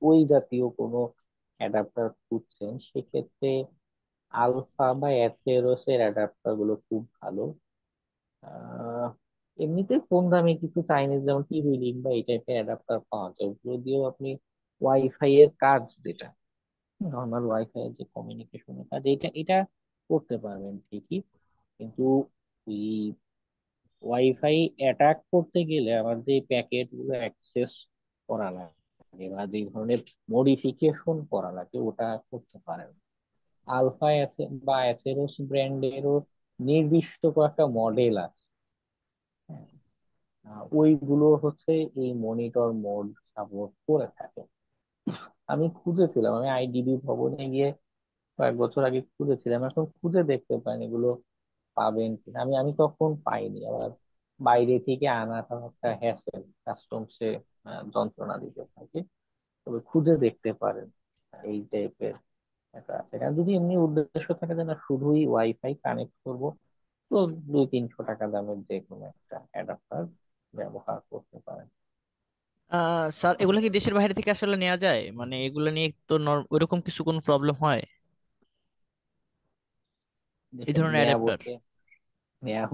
ওই জাতীয় কোনো অ্যাডাপ্টার খুঁজছেন, সেক্ষেত্রে আলফা বা অ্যাথেরোস এর অ্যাডাপ্টার গুলো খুব ভালো। আহ এমনিতে কম দামে কিছু চাইনিজ যেমন টিভি লিঙ্ক বা এই টাইপের অ্যাডাপ্টার পাওয়া যায়, ওগুলো দিয়েও আপনি ওয়াইফাই এর কাজ, যেটা নর্মাল ওয়াইফাই এর যে কমিউনিকেশনের কাজ, এটা এটা করতে পারবেন ঠিকই। কিন্তু ওই ওয়াইফাই অ্যাটাক করতে গেলে আমার যে প্যাকেট গুলো অ্যাক্সেস করা লাগে বা যে ধরনের মডিফিকেশন করা লাগে ওটা করতে পারেন। আলফা বা অ্যাথেরোস ব্র্যান্ডেরও নির্দিষ্ট কয়েকটা মডেল আছে। হ্যাঁ, ওইগুলো হচ্ছে এই মনিটর মোড সাপোর্ট করে থাকে। আমি খুঁজেছিলাম, আমি আইডিবি ভবনে গিয়ে কয়েক বছর আগে খুঁজেছিলাম, এখন খুঁজে দেখতে পাইনি এগুলো পাবেন কিনা। আমি আমি তখন পাইনি। আবার বাইরে থেকে আনাটা একটা হ্যাসেল, কাস্টমসে যন্ত্রণা দিতে থাকে। তবে খুঁজে দেখতে পারেন এই টাইপের একটা আছে। আর যদি এমনি উদ্দেশ্য থাকে যে না শুধুই ওয়াইফাই কানেক্ট করব, তো 200-300 টাকা দামের যে কোনো একটা অ্যাডাপ্টার ব্যবহার করতে পারেন। স্যার, এগুলো কি দেশের বাইরে থেকে আসলে নেওয়া যায়? মানে এগুলো নিয়ে তো ওইরকম কিছু কোনো প্রবলেম হয় এই দেশে ধরনের নেয়া অ্যাডাপ্টার?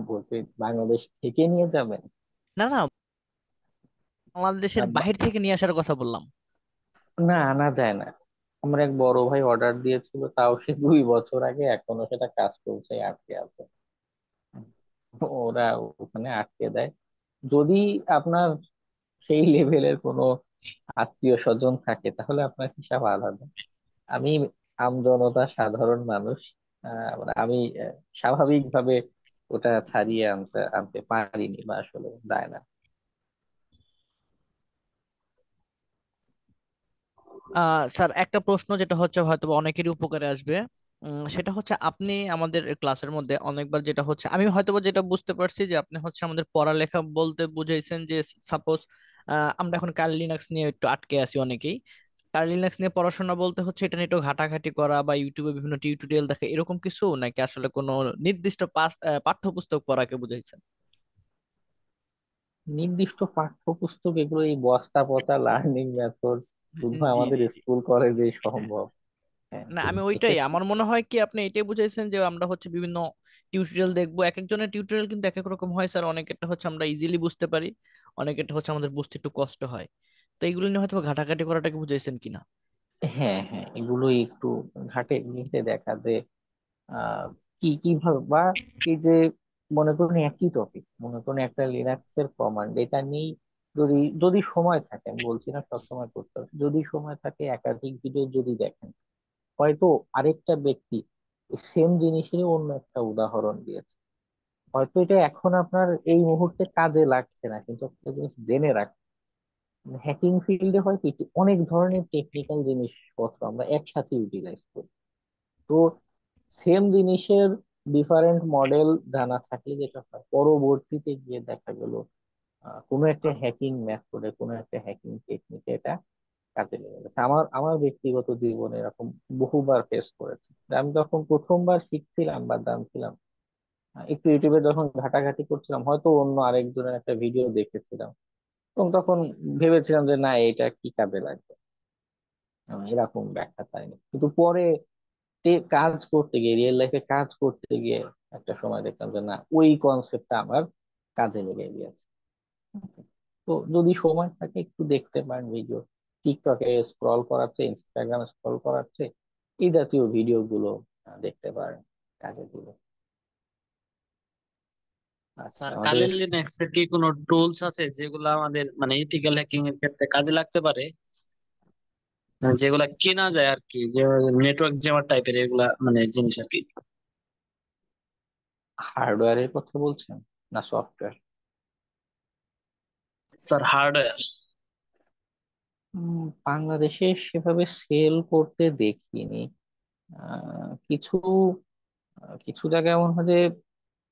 বলতে, বাংলাদেশ থেকে নিয়ে যাবেন? না না, বাংলাদেশের আহ, বা- বাহির থেকে নিয়ে আসার কথা বললাম। না, আনা যায় না। আমার এক বড় ভাই অর্ডার দিয়েছিল, তাও সে 2 বছর আগে, এখনো সেটা কাজ চলছে, আটকে আছে। ওরা ওখানে আটকে দেয়। যদি আপনার সেই লেভেলের কোনো আত্মীয় স্বজন থাকে তাহলে আপনার হিসাব আলাদা। আমি আমজনতা, সাধারণ মানুষ, মানে আমি স্বাভাবিকভাবে ওটা ছাড়িয়ে আনতে আনতে পারিনি বা আসলে যায় না। স্যার, একটা প্রশ্ন যেটা হচ্ছে হয়তো বা অনেকেরই উপকারে আসবে। সেটা হচ্ছে আপনি আমাদের ক্লাসের মধ্যে অনেকবার যেটা হচ্ছে আমি হয়তোবা যেটা বুঝতে পারছি যে আপনি হচ্ছে আমাদের পড়ালেখা বলতে বুঝাইছেন যে সাপোজ আমরা এখন কার্ল লিনাক্স নিয়ে একটু আটকে আছি অনেকেই। কার্ল লিনাক্স নিয়ে পড়াশোনা বলতে হচ্ছে এটা নিয়ে একটু ঘাটাঘাটি করা বা ইউটিউবে বিভিন্ন টিউটোরিয়াল দেখা এরকম কিছু, নাকি আসলে কোনো নির্দিষ্ট পাঠ্যপুস্তক পড়াকে বুঝাইছেন? নির্দিষ্ট পাঠ্যপুস্তক এগুলো এই বস্তা পচা লার্নিং মেথড শুধু জি আমাদের জি জি। স্কুল কলেজে সম্ভব। হ্যাঁ, না, আমি ওইটাই, এক্ষেত্রে আমার মনে হয় কি আপনি এটাই বুঝাইছেন যে আমরা হচ্ছে বিভিন্ন টিউটোরিয়াল দেখবো, এক একজনের টিউটোরিয়াল কিন্তু এক এক রকম হয় স্যার। অনেকেরটা হচ্ছে আমরা ইজিলি বুঝতে পারি, অনেকেরটা হচ্ছে আমাদের বুঝতে একটু কষ্ট হয়। তো এইগুলো নিয়ে হয়তো বা ঘাটাঘাটি করাটাকে বুঝাইছেন কিনা? হ্যাঁ, হ্যাঁ, এগুলোই একটু ঘাটে নিতে দেখা যে আহ কি কিভাবে বা এই যে মনে করুন একই টপিক, মনে করুন একটা লিনাক্স এর কমান্ড, এটা নিয়ে যদি যদি সময় থাকে, আমি বলছি না সবসময় করতে হবে, যদি সময় থাকে একাধিক ভিডিও যদি দেখেন, হয়তো আরেকটা ব্যক্তি সেম জিনিসেরই অন্য একটা উদাহরণ দিয়েছে। হয়তো এটা এখন আপনার এই মুহূর্তে কাজে লাগছে না, কিন্তু একটা জিনিস জেনে রাখ, হ্যাকিং ফিল্ডে হয় কি অনেক ধরনের টেকনিক্যাল জিনিসপত্র আমরা একসাথে ইউটিলাইজ করি। তো সেম জিনিসের ডিফারেন্ট মডেল জানা থাকলে যেটা হয়, পরবর্তীতে গিয়ে দেখা গেল কোনো একটা হ্যাকিং মেথডে, কোনো একটা হ্যাকিং টেকনিকে এটা কাজে লেগে গেছে। আমার আমার ব্যক্তিগত জীবনে এরকম বহুবার ফেস করেছে। আমি যখন প্রথমবার শিখছিলাম বা জানছিলাম, একটু ইউটিউবে যখন ঘাটাঘাটি করছিলাম, হয়তো অন্য আরেকজনের একটা ভিডিও দেখেছিলাম, এবং তখন ভেবেছিলাম যে না, এটা কি কাজে লাগবে, এরকম ব্যাখ্যা চাইনি। কিন্তু পরে কাজ করতে গিয়ে, রিয়েল লাইফে কাজ করতে গিয়ে একটা সময় দেখলাম যে না, ওই কনসেপ্টটা আমার কাজে লেগে গিয়েছে। তো যদি সময় থাকে একটু দেখতে পারেন ভিডিও, টিকটকে স্ক্রল করাচ্ছে, ইনস্টাগ্রামে স্ক্রল করাচ্ছে, এই জাতীয় ভিডিও গুলো দেখতে পারেন, কাজে দিবে। আচ্ছা, স্যার কালি আমাদের লিনাক্স এর কি কোনো টুলস আছে যেগুলো আমাদের মানে ইথিক্যাল হ্যাকিং এর ক্ষেত্রে কাজে লাগতে পারে, মানে যেগুলা কেনা যায় আর কি, যে নেটওয়ার্ক জ্যামার টাইপের এগুলা মানে জিনিস আর কি? হার্ডওয়্যারের কথা বলছেন না সফটওয়্যার? Sir hardware. বাংলাদেশে সেভাবে সেল করতে দেখিনি। কিছু কিছু জায়গায় এমন হয় যে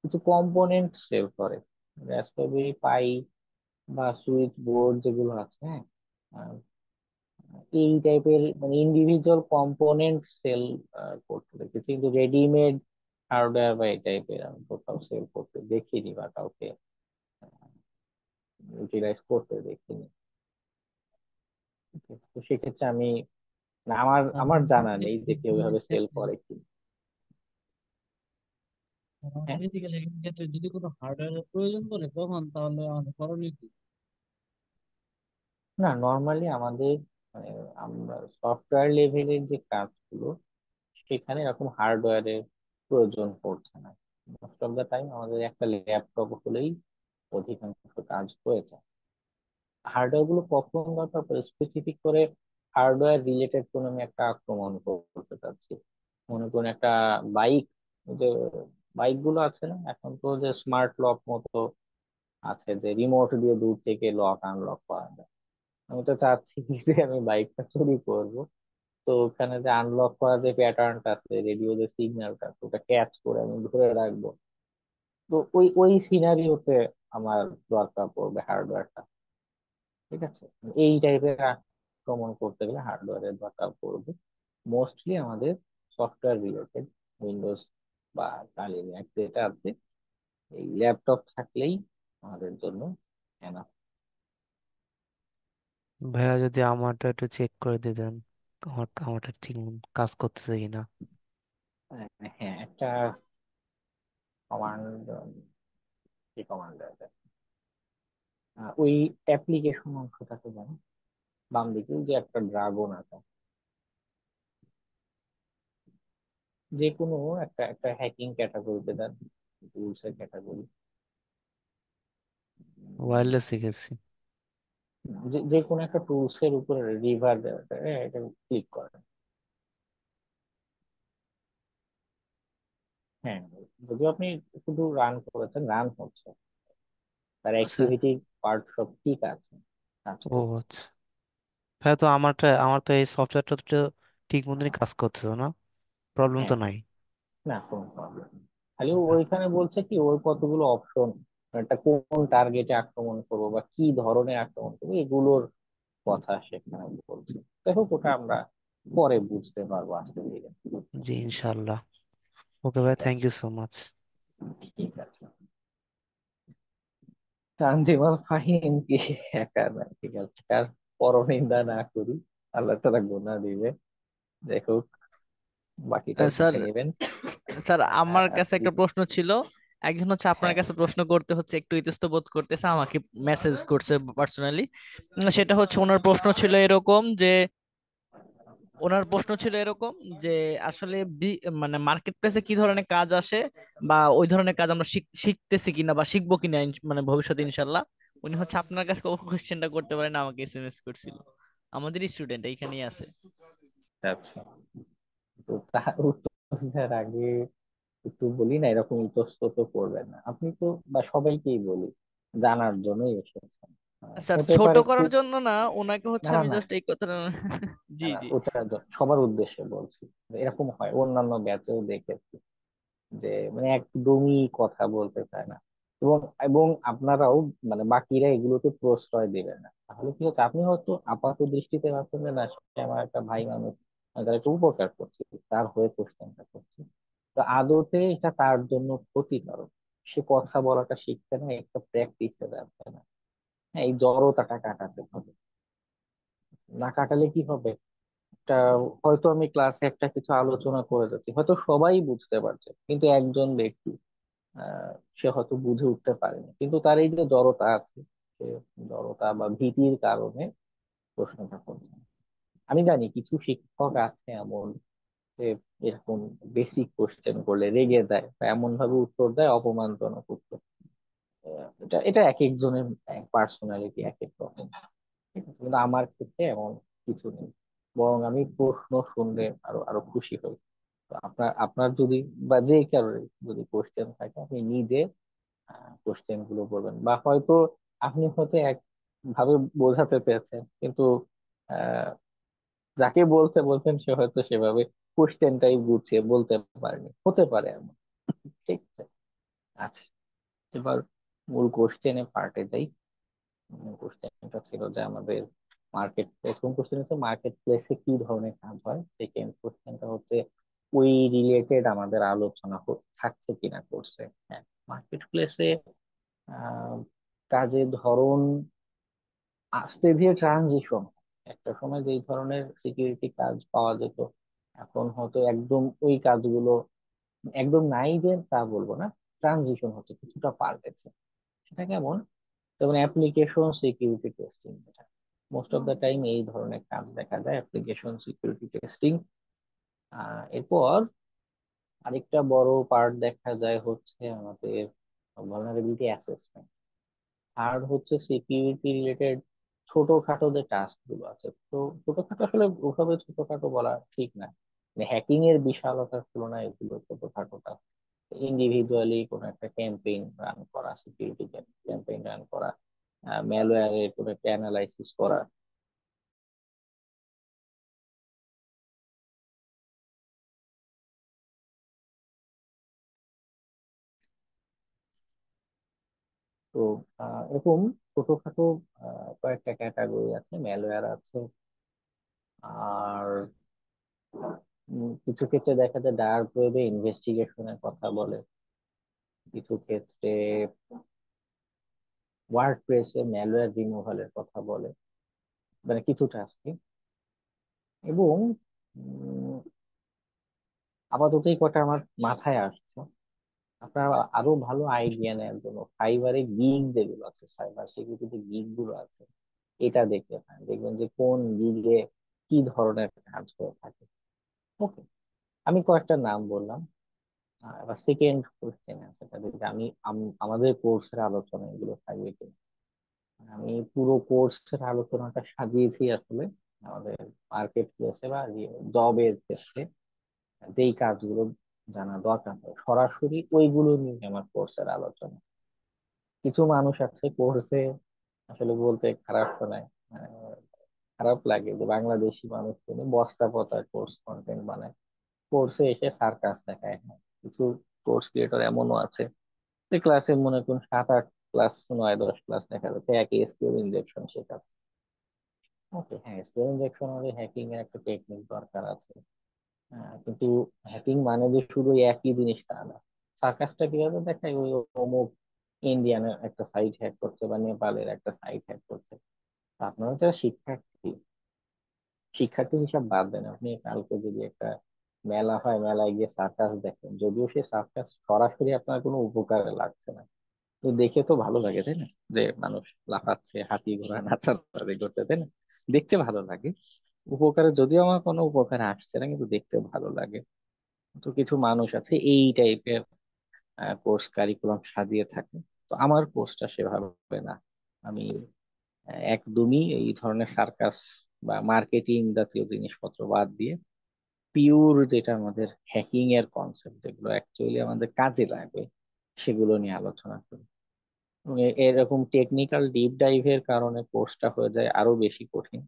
কিছু কম্পোনেন্ট সেল করে, রাস্পবেরি পাই বা সুইচ বোর্ড যেগুলো আছে, হ্যাঁ, আহ, এই টাইপের মানে ইন্ডিভিজুয়াল কম্পোনেন্ট সেল করতে দেখেছি, কিন্তু রেডিমেড হার্ডওয়্যার বা এই টাইপের আমি কোথাও সেল করতে দেখিনি বা কাউকে ইউটিলাইজ করতে দেখিনি। তো সেক্ষেত্রে আমি, না, আমার আমার জানা নেই যে কেউ এভাবে সেল করে কি। হ্যাঁ, ইথিক্যাল হ্যাকিং এর ক্ষেত্রে যদি কোনো হার্ডওয়্যারের প্রয়োজন পড়ে তখন তাহলে আমাদের করণীয় কি? না, নর্মালি আমাদের মানে আমরা সফটওয়্যার লেভেলের যে কাজগুলো সেখানে এরকম হার্ডওয়্যারের প্রয়োজন পড়ছে না। মোস্ট অফ দ্য টাইম আমাদের একটা ল্যাপটপ হলেই অধিকাংশ কাজ হয়ে যায়। হার্ডওয়্যার গুলো কখন দরকার পড়ে স্পেসিফিক করে, হার্ডওয়্যার রিলেটেড কোনো আমি একটা আক্রমণ করতে চাচ্ছি, মনে করুন একটা বাইক, যে বাইক গুলো আছে না এখন, তো যে স্মার্ট লক মতো আছে যে রিমোট দিয়ে দূর থেকে লক আনলক করা যায়। আমি তো চাচ্ছি কি যে আমি বাইকটা চুরি করব, তো ওখানে যে আনলক করার যে প্যাটার্নটা আছে, রেডিও যে সিগন্যালটা আছে, ওটা ক্যাচ করে আমি ধরে রাখবো। তো ওই ওই সিনারিওতে আমার দরকার পড়বে হার্ডওয়্যারটা। ঠিক আছে, এই টাইপের আক্রমণ করতে গেলে হার্ডওয়্যারের দরকার পড়বে। মোস্টলি আমাদের সফটওয়্যার রিলেটেড, উইন্ডোজ বা কালি লিনাক্স যেটা আছে, এই ল্যাপটপ থাকলেই আমাদের জন্য এনাফ। ভাইয়া যদি আমারটা একটু চেক করে দিতেন, আমারটা ঠিক মতো কাজ করতেছে কিনা। হ্যাঁ, একটা কমান্ড, কি কমান্ড আছে, ওই অ্যাপ্লিকেশন অংশটাতে যান, বাম দিকে ওই যে একটা ড্রাগন আছে, যে কোনো একটা একটা হ্যাকিং ক্যাটাগরিতে দেন, টুলস এর ক্যাটাগরি, ওয়্যারলেস শিখেছি। যে যে কোনো একটা টুলস এর উপরে রিভার এটা ক্লিক করেন। হ্যাঁ, যদিও আপনি শুধু রান করেছেন, রান হচ্ছে, তার আচ্ছা। অ্যাক্টিভিটি পার্ট সব ঠিক আছে, কাজ ও করছে। আচ্ছা, ভাইয়া তো আমার তো এই সফটওয়্যারটা তো ঠিক মতনই কাজ করতেছে না, প্রবলেম হ্যাঁ, তো নাই। না কোনো প্রবলেম, খালি ওইখানে বলছে কি ওর কতগুলো অপশন, একটা কোন টার্গেটে আক্রমণ করবো বা কি ধরনের আক্রমণ করবো এগুলোর কথা সেখানে বলছে। দেখো ওটা আমরা পরে বুঝতে পারবো আস্তে ধীরে। জি ইনশাল্লাহ। ওকে ভাই, ঠিক থ্যাংক আছে, ইউ সো মাচ। ঠিক আছে। তানজিমাল ফাহিম কি একা না, ঠিক আছে, তার পরনিন্দা না করি, আল্লাহ তাআলা গুনাহ দিবে। দেখো, বাকিটা স্যার, দেখে নেবেন। স্যার আমার কাছে আজকে একটা প্রশ্ন ছিল। একজন হচ্ছে আপনার হ্যাঁ, কাছে প্রশ্ন করতে হচ্ছে একটু ইতস্তত বোধ করতেছে, আমাকে মেসেজ করছে পার্সোনালি। সেটা হচ্ছে ওনার প্রশ্ন ছিল এরকম যে, যে আসলে মানে মার্কেট প্লেসে কি ধরনের কাজ আসে, বা ওই ধরনের কাজ আমরা শিখতেছি কিনা বা শিখবো কিনা মানে ভবিষ্যতে ইনশাল্লাহ। উনি হচ্ছে আপনার কাছে কোশ্চেনটা করতে পারেন, আমাকে এসএমএস করছিল। আমাদের স্টুডেন্ট এইখানেই আছে। আচ্ছা, তো তার উত্তর দেওয়ার আগে একটু বলি না, এরকম ইতস্তত করবেন না আপনি তো, বা সবাইকেই বলি, জানার জন্যই এসেছেন। স্যার হতে ছোট পারে করার খুব, জন্য না, ওনাকে হচ্ছে না না আমি না জাস্ট এই কথাটা জি জি। ওটা সবার উদ্দেশ্যে বলছি, এরকম হয় অন্যান্য ব্যাচেও দেখেছি যে মানে একদমই কথা বলতে চায় না, এবং এবং আপনারাও মানে বাকিরা এগুলোতে প্রশ্রয় দেবেন না, তাহলে কি হচ্ছে, আপনি হয়তো আপাত দৃষ্টিতে ভাবছেন যে না, সে আমার একটা ভাই মানুষ, আমি তার একটা উপকার করছি, তার হয়ে কোশ্চেনটা করছি, তো আদতে এটা তার জন্য ক্ষতিকারক। সে কথা বলাটা শিখছে না, একটা প্র্যাকটিসে যাচ্ছে না। হ্যাঁ, এই জড়তাটা কাটাতে হবে, না কাটালে কি হবে, একটা, হয়তো আমি ক্লাসে একটা কিছু আলোচনা করে যাচ্ছি, হয়তো সবাই বুঝতে পারছে, কিন্তু একজন ব্যক্তি সে হয়তো বুঝে উঠতে পারেনি, কিন্তু তার এই যে জড়তা আছে, সে জড়তা বা ভীতির কারণে প্রশ্নটা করছে না। আমি জানি কিছু শিক্ষক আছে এমন যে এরকম বেসিক কোশ্চেন করলে রেগে যায় বা এমন ভাবে উত্তর দেয় অপমানজনক উত্তর। এটা এটা এক একজনের পার্সোনালিটি এক এক রকম, ঠিক আছে, কিন্তু আমার ক্ষেত্রে এমন কিছু নেই। বরং আমি প্রশ্ন শুনলে আরো আরো খুশি হই। তো আপনার আপনার যদি বা যে কারোর যদি কোশ্চেন থাকে আপনি নিজে কোশ্চেন গুলো বলবেন, বা হয়তো আপনি হয়তো এক ভাবে বোঝাতে পেরেছেন কিন্তু আহ যাকে বলতে বলছেন সে হয়তো সেভাবে কোশ্চেনটাই গুছিয়ে বলতে পারেনি, হতে পারে এমন। ঠিক আছে। আচ্ছা, এবার মূল কোশ্চেনে পার্টে যাই। কোশ্চেনটা ছিল যে আমাদের প্রথম কোশ্চেন হচ্ছে মার্কেট প্লেসে কি ধরনের কাজ হয়। সেকেন্ড কোশ্চেনটা হচ্ছে ওই রিলেটেড আমাদের আলোচনা থাকছে কিনা কোর্সে। হ্যাঁ, মার্কেট প্লেসে কাজের ধরন আস্তে ধীরে ট্রানজিশন। একটা সময় যেই ধরনের সিকিউরিটি কাজ পাওয়া যেত এখন হয়তো একদম ওই কাজগুলো একদম নাই যে তা বলবো না, ট্রানজিশন হচ্ছে, কিছুটা পাল্টেছে। সেটা কেমন? যেমন অ্যাপ্লিকেশন সিকিউরিটি টেস্টিং, যেটা মোস্ট অফ দ্য টাইম এই ধরনের কাজ দেখা যায়, অ্যাপ্লিকেশন সিকিউরিটি টেস্টিং। এরপর আরেকটা বড় পার্ট দেখা যায় হচ্ছে আমাদের ভালনারেবিলিটি অ্যাসেসমেন্ট। আর হচ্ছে সিকিউরিটি রিলেটেড ছোটখাটো যে টাস্ক গুলো আছে, তো ছোটখাটো আসলে ওভাবে ছোটখাটো বলা ঠিক না, হ্যাকিং এর বিশালতার তুলনায় এগুলো ছোটখাটো টাস্ক। ইন্ডিভিজুয়ালি কোনো একটা ক্যাম্পেইন রান করা, সিকিউরিটি ক্যাম্পেইন রান করা, ম্যালওয়্যারের কোনো একটা অ্যানালাইসিস করা। তো এরকম ছোটখাটো কয়েকটা ক্যাটাগরি আছে, ম্যালওয়্যার আছে। আর কিছু ক্ষেত্রে দেখা যায় ডার্ক ওয়েবে ইনভেস্টিগেশনের কথা বলে, কিছু ক্ষেত্রে ওয়ার্ডপ্রেসে ম্যালওয়্যার রিমুভালের কথা বলে, মানে কিছু টাস্কে। এবং উম, আপাতত এই কটা আমার মাথায় আসছে। আপনারা আরো ভালো আইডিয়া নেওয়ার জন্য ফাইবারে গিগ যেগুলো আছে, সাইবার সিকিউরিটি গিগ গুলো আছে, এটা দেখতে পারেন, দেখবেন যে কোন গিগে কি ধরনের কাজ হয়ে থাকে। ওকে, আমি কয়েকটা নাম বললাম। এবার সেকেন্ড কোশ্চেন আছে, সেটা দেখি আমি আমাদের কোর্সের আলোচনা এগুলো থাকবে কিনা। আমি পুরো কোর্সের আলোচনাটা সাজিয়েছি আসলে আমাদের মার্কেট প্লেসে বা জবের ক্ষেত্রে যেই কাজগুলো জানা দরকার হয় সরাসরি ওইগুলো নিয়ে আমার কোর্সের আলোচনা। কিছু মানুষ আছে কোর্সে আসলে বলতে খারাপ শোনায়, আহ, খারাপ লাগে যে বাংলাদেশি মানুষ বস্তা পচা কোর্স কন্টেন্ট বানায়, কোর্সে এসে সার্কাস দেখায়। হ্যাঁ, কিছু কোর্স ক্রিয়েটর এমনও আছে যে ক্লাসে মনে করুন 7-8 ক্লাস, 9-10 ক্লাস দেখা যাচ্ছে একই এসকিউএল ইনজেকশন শেখাচ্ছে। ওকে, হ্যাঁ, এসকিউএল ইনজেকশন হবে, হ্যাকিং এর একটা টেকনিক দরকার আছে। কিন্তু হ্যাকিং মানে যে শুধু একই জিনিস তা না। সার্কাসটা কিভাবে দেখায়, ওই অমুক ইন্ডিয়ানের একটা সাইট হ্যাক করছে বা নেপালের একটা সাইট হ্যাক করছে। তা আপনারা যারা শিক্ষার্থী, শিক্ষার্থী হিসাব বাদ দেন, আপনি কালকে যদি একটা মেলা হয়, মেলায় গিয়ে সার্কাস দেখেন, যদিও সেই সার্কাস সরাসরি আপনার কোনো উপকারে লাগছে না, তো দেখে তো ভালো লাগে, তাই না? যে মানুষ লাফাচ্ছে, হাতি ঘোড়া নাচানাচি করতে, তাই না? দেখতে ভালো লাগে। উপকারে যদিও আমার কোনো উপকারে আসছে না, কিন্তু দেখতে ভালো লাগে। তো কিছু মানুষ আছে এই টাইপের কোর্স কারিকুলাম সাজিয়ে থাকে। তো আমার কোর্সটা সেভাবে না। আমি একদমই এই ধরনের সার্কাস বা মার্কেটিং জাতীয় জিনিসপত্র বাদ দিয়ে পিওর যেটা আমাদের হ্যাকিং এর কনসেপ্ট, যেগুলো অ্যাকচুয়ালি আমাদের কাজে লাগবে, সেগুলো নিয়ে আলোচনা করি। এবং এরকম টেকনিক্যাল ডিপ ডাইভের কারণে কোর্সটা হয়ে যায় আরো বেশি কঠিন।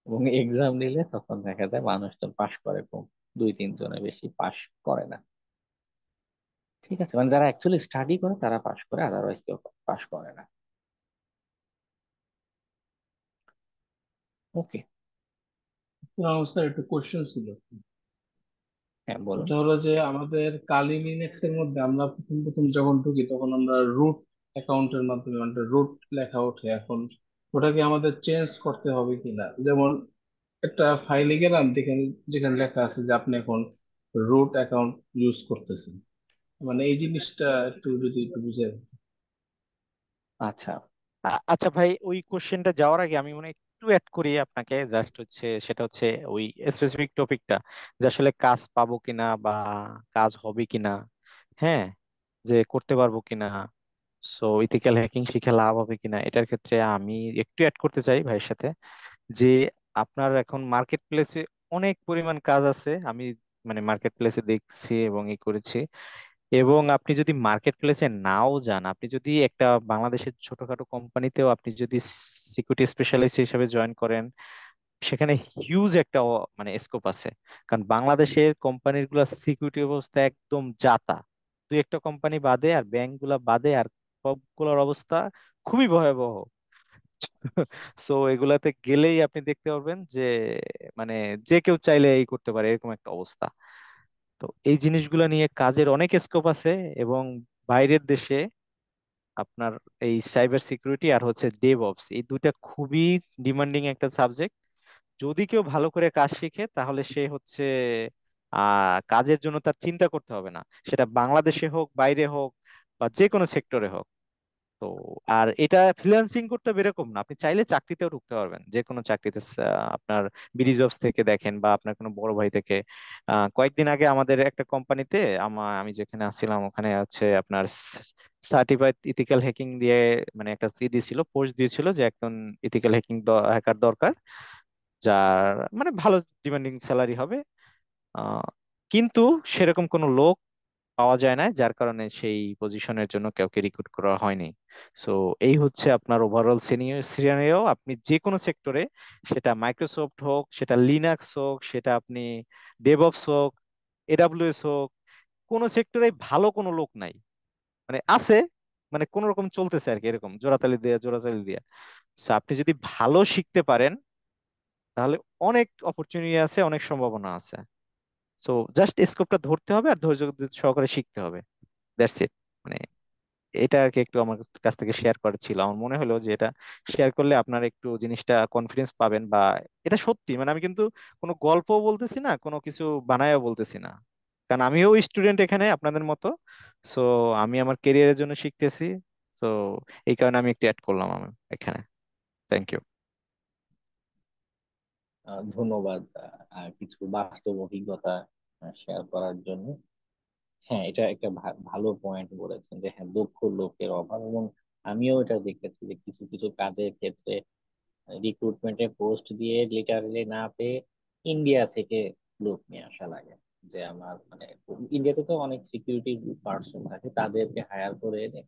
এবং এক্সাম নিলে তখন দেখা যায় মানুষজন পাশ করে কম, 2-3 জনের বেশি পাশ করে না। ঠিক আছে, মানে যারা অ্যাকচুয়ালি স্টাডি করে তারা পাশ করে, আদারওয়াইজ কেউ পাশ করে না। ওকে। স্যার একটা কোশ্চেন ছিল। হ্যাঁ, বলুন। ওটা হলো যে আমাদের কালি লিনাক্স এর মধ্যে আমরা প্রথম প্রথম যখন ঢুকি তখন আমরা রুট অ্যাকাউন্টের মাধ্যমে আমাদের রুট লেখা ওঠে। এখন ওটাকে আমাদের চেঞ্জ করতে হবে কিনা? যেমন একটা ফাইলে গেলাম, দেখেন যেখানে লেখা আছে যে আপনি এখন রুট অ্যাকাউন্ট ইউজ করতেছেন, মানে এই জিনিসটা একটু যদি একটু বুঝে। আচ্ছা, আচ্ছা ভাই, ওই কোশ্চেনটা যাওয়ার আগে আমি মনে হয় একটু অ্যাড করি আপনাকে, জাস্ট হচ্ছে সেটা হচ্ছে ওই স্পেসিফিক টপিকটা, যে আসলে কাজ পাবো কিনা বা কাজ হবে কিনা, হ্যাঁ, যে করতে পারবো কিনা, সো ইথিক্যাল হ্যাকিং শিখে লাভ হবে কিনা, এটার ক্ষেত্রে আমি একটু অ্যাড করতে চাই ভাইয়ের সাথে, যে আপনার এখন মার্কেট প্লেসে অনেক পরিমাণ কাজ আছে। আমি মানে মার্কেট প্লেসে দেখছি এবং ই করেছি। এবং আপনি যদি মার্কেট প্লেসে নাও যান, আপনি যদি একটা বাংলাদেশের ছোটখাটো কোম্পানিতেও আপনি যদি সিকিউরিটি স্পেশালিস্ট হিসেবে জয়েন করেন, সেখানে হিউজ একটা মানে স্কোপ আছে। কারণ বাংলাদেশের কোম্পানির গুলা সিকিউরিটি অবস্থা একদম জাতা, দুই একটা কোম্পানি বাদে আর ব্যাংক গুলা বাদে আর সবগুলোর অবস্থা খুবই ভয়াবহ। সো এগুলাতে গেলেই আপনি দেখতে পারবেন যে মানে যে কেউ চাইলে এই করতে পারে, এরকম একটা অবস্থা। তো এই জিনিসগুলো নিয়ে কাজের অনেক স্কোপ আছে। এবং বাইরের দেশে আপনার এই সাইবার সিকিউরিটি আর হচ্ছে ডেভঅপস, এই দুইটা খুবই ডিমান্ডিং একটা সাবজেক্ট। যদি কেউ ভালো করে কাজ শিখে তাহলে সে হচ্ছে কাজের জন্য তার চিন্তা করতে হবে না, সেটা বাংলাদেশে হোক বাইরে হোক বা যে কোনো সেক্টরে হোক। তো আর এটা ফ্রিল্যান্সিং করতে হবে এরকম না, আপনি চাইলে চাকরিতেও ঢুকতে পারবেন, যে কোনো চাকরিতে। আপনার বিডি জবস থেকে দেখেন বা আপনার কোনো বড় ভাই থেকে। কয়েকদিন আগে আমাদের একটা কোম্পানিতে আমি যেখানে আসছিলাম ওখানে হচ্ছে আপনার সার্টিফাইড ইথিক্যাল হ্যাকিং দিয়ে মানে একটা দিয়েছিল, পোস্ট দিয়েছিল যে একজন ইথিক্যাল হ্যাকার দরকার, যার মানে ভালো ডিমান্ডিং স্যালারি হবে। আহ, কিন্তু সেরকম কোনো লোক পাওয়া যায় না, যার কারণে সেই পজিশনের জন্য কাউকে রিক্রুট করা হয়নি। সো এই হচ্ছে আপনার ওভারঅল সিনারিও। আপনি যে কোনো সেক্টরে, সেটা মাইক্রোসফট হোক, সেটা লিনাক্স হোক, সেটা আপনি ডেভঅপস হোক, এডাব্লিউএস হোক, কোনো সেক্টরে ভালো কোনো লোক নাই। মানে আছে, মানে কোন রকম চলতেছে আর কি, এরকম জোড়াতালি দিয়ে জোড়াতালি দিয়ে। So আপনি যদি ভালো শিখতে পারেন তাহলে অনেক অপরচুনিটি আছে, অনেক সম্ভাবনা আছে। সো জাস্ট স্কোপটা ধরতে হবে আর ধৈর্য সহকারে শিখতে হবে। That's it. মানে এটা আর কি একটু আমার কাছ থেকে শেয়ার করার ছিল। আমার মনে হলো যে এটা শেয়ার করলে আপনার একটু জিনিসটা কনফিডেন্স পাবেন, বা এটা সত্যি, মানে আমি কিন্তু কোনো গল্প বলতেছি না, কোনো কিছু বানায়ও বলতেছি না। কারণ আমিও স্টুডেন্ট এখানে আপনাদের মতো। সো আমি আমার কেরিয়ারের জন্য শিখতেছি। সো এই কারণে আমি একটু অ্যাড করলাম আমি এখানে। Thank you. ধন্যবাদ কিছু বাস্তব অভিজ্ঞতা শেয়ার করার জন্য। হ্যাঁ, এটা একটা ভালো পয়েন্ট বলেছেন যে হ্যাঁ, দক্ষ লোকের অভাব। এবং আমিও এটা দেখেছি যে কিছু কিছু কাজের ক্ষেত্রে রিক্রুটমেন্টে পোস্ট দিয়ে লিটারালি না পেয়ে ইন্ডিয়া থেকে লোক নিয়ে আসা লাগে। যে আমার মানে ইন্ডিয়াতে তো অনেক সিকিউরিটি পার্সন থাকে, তাদেরকে হায়ার করে এনে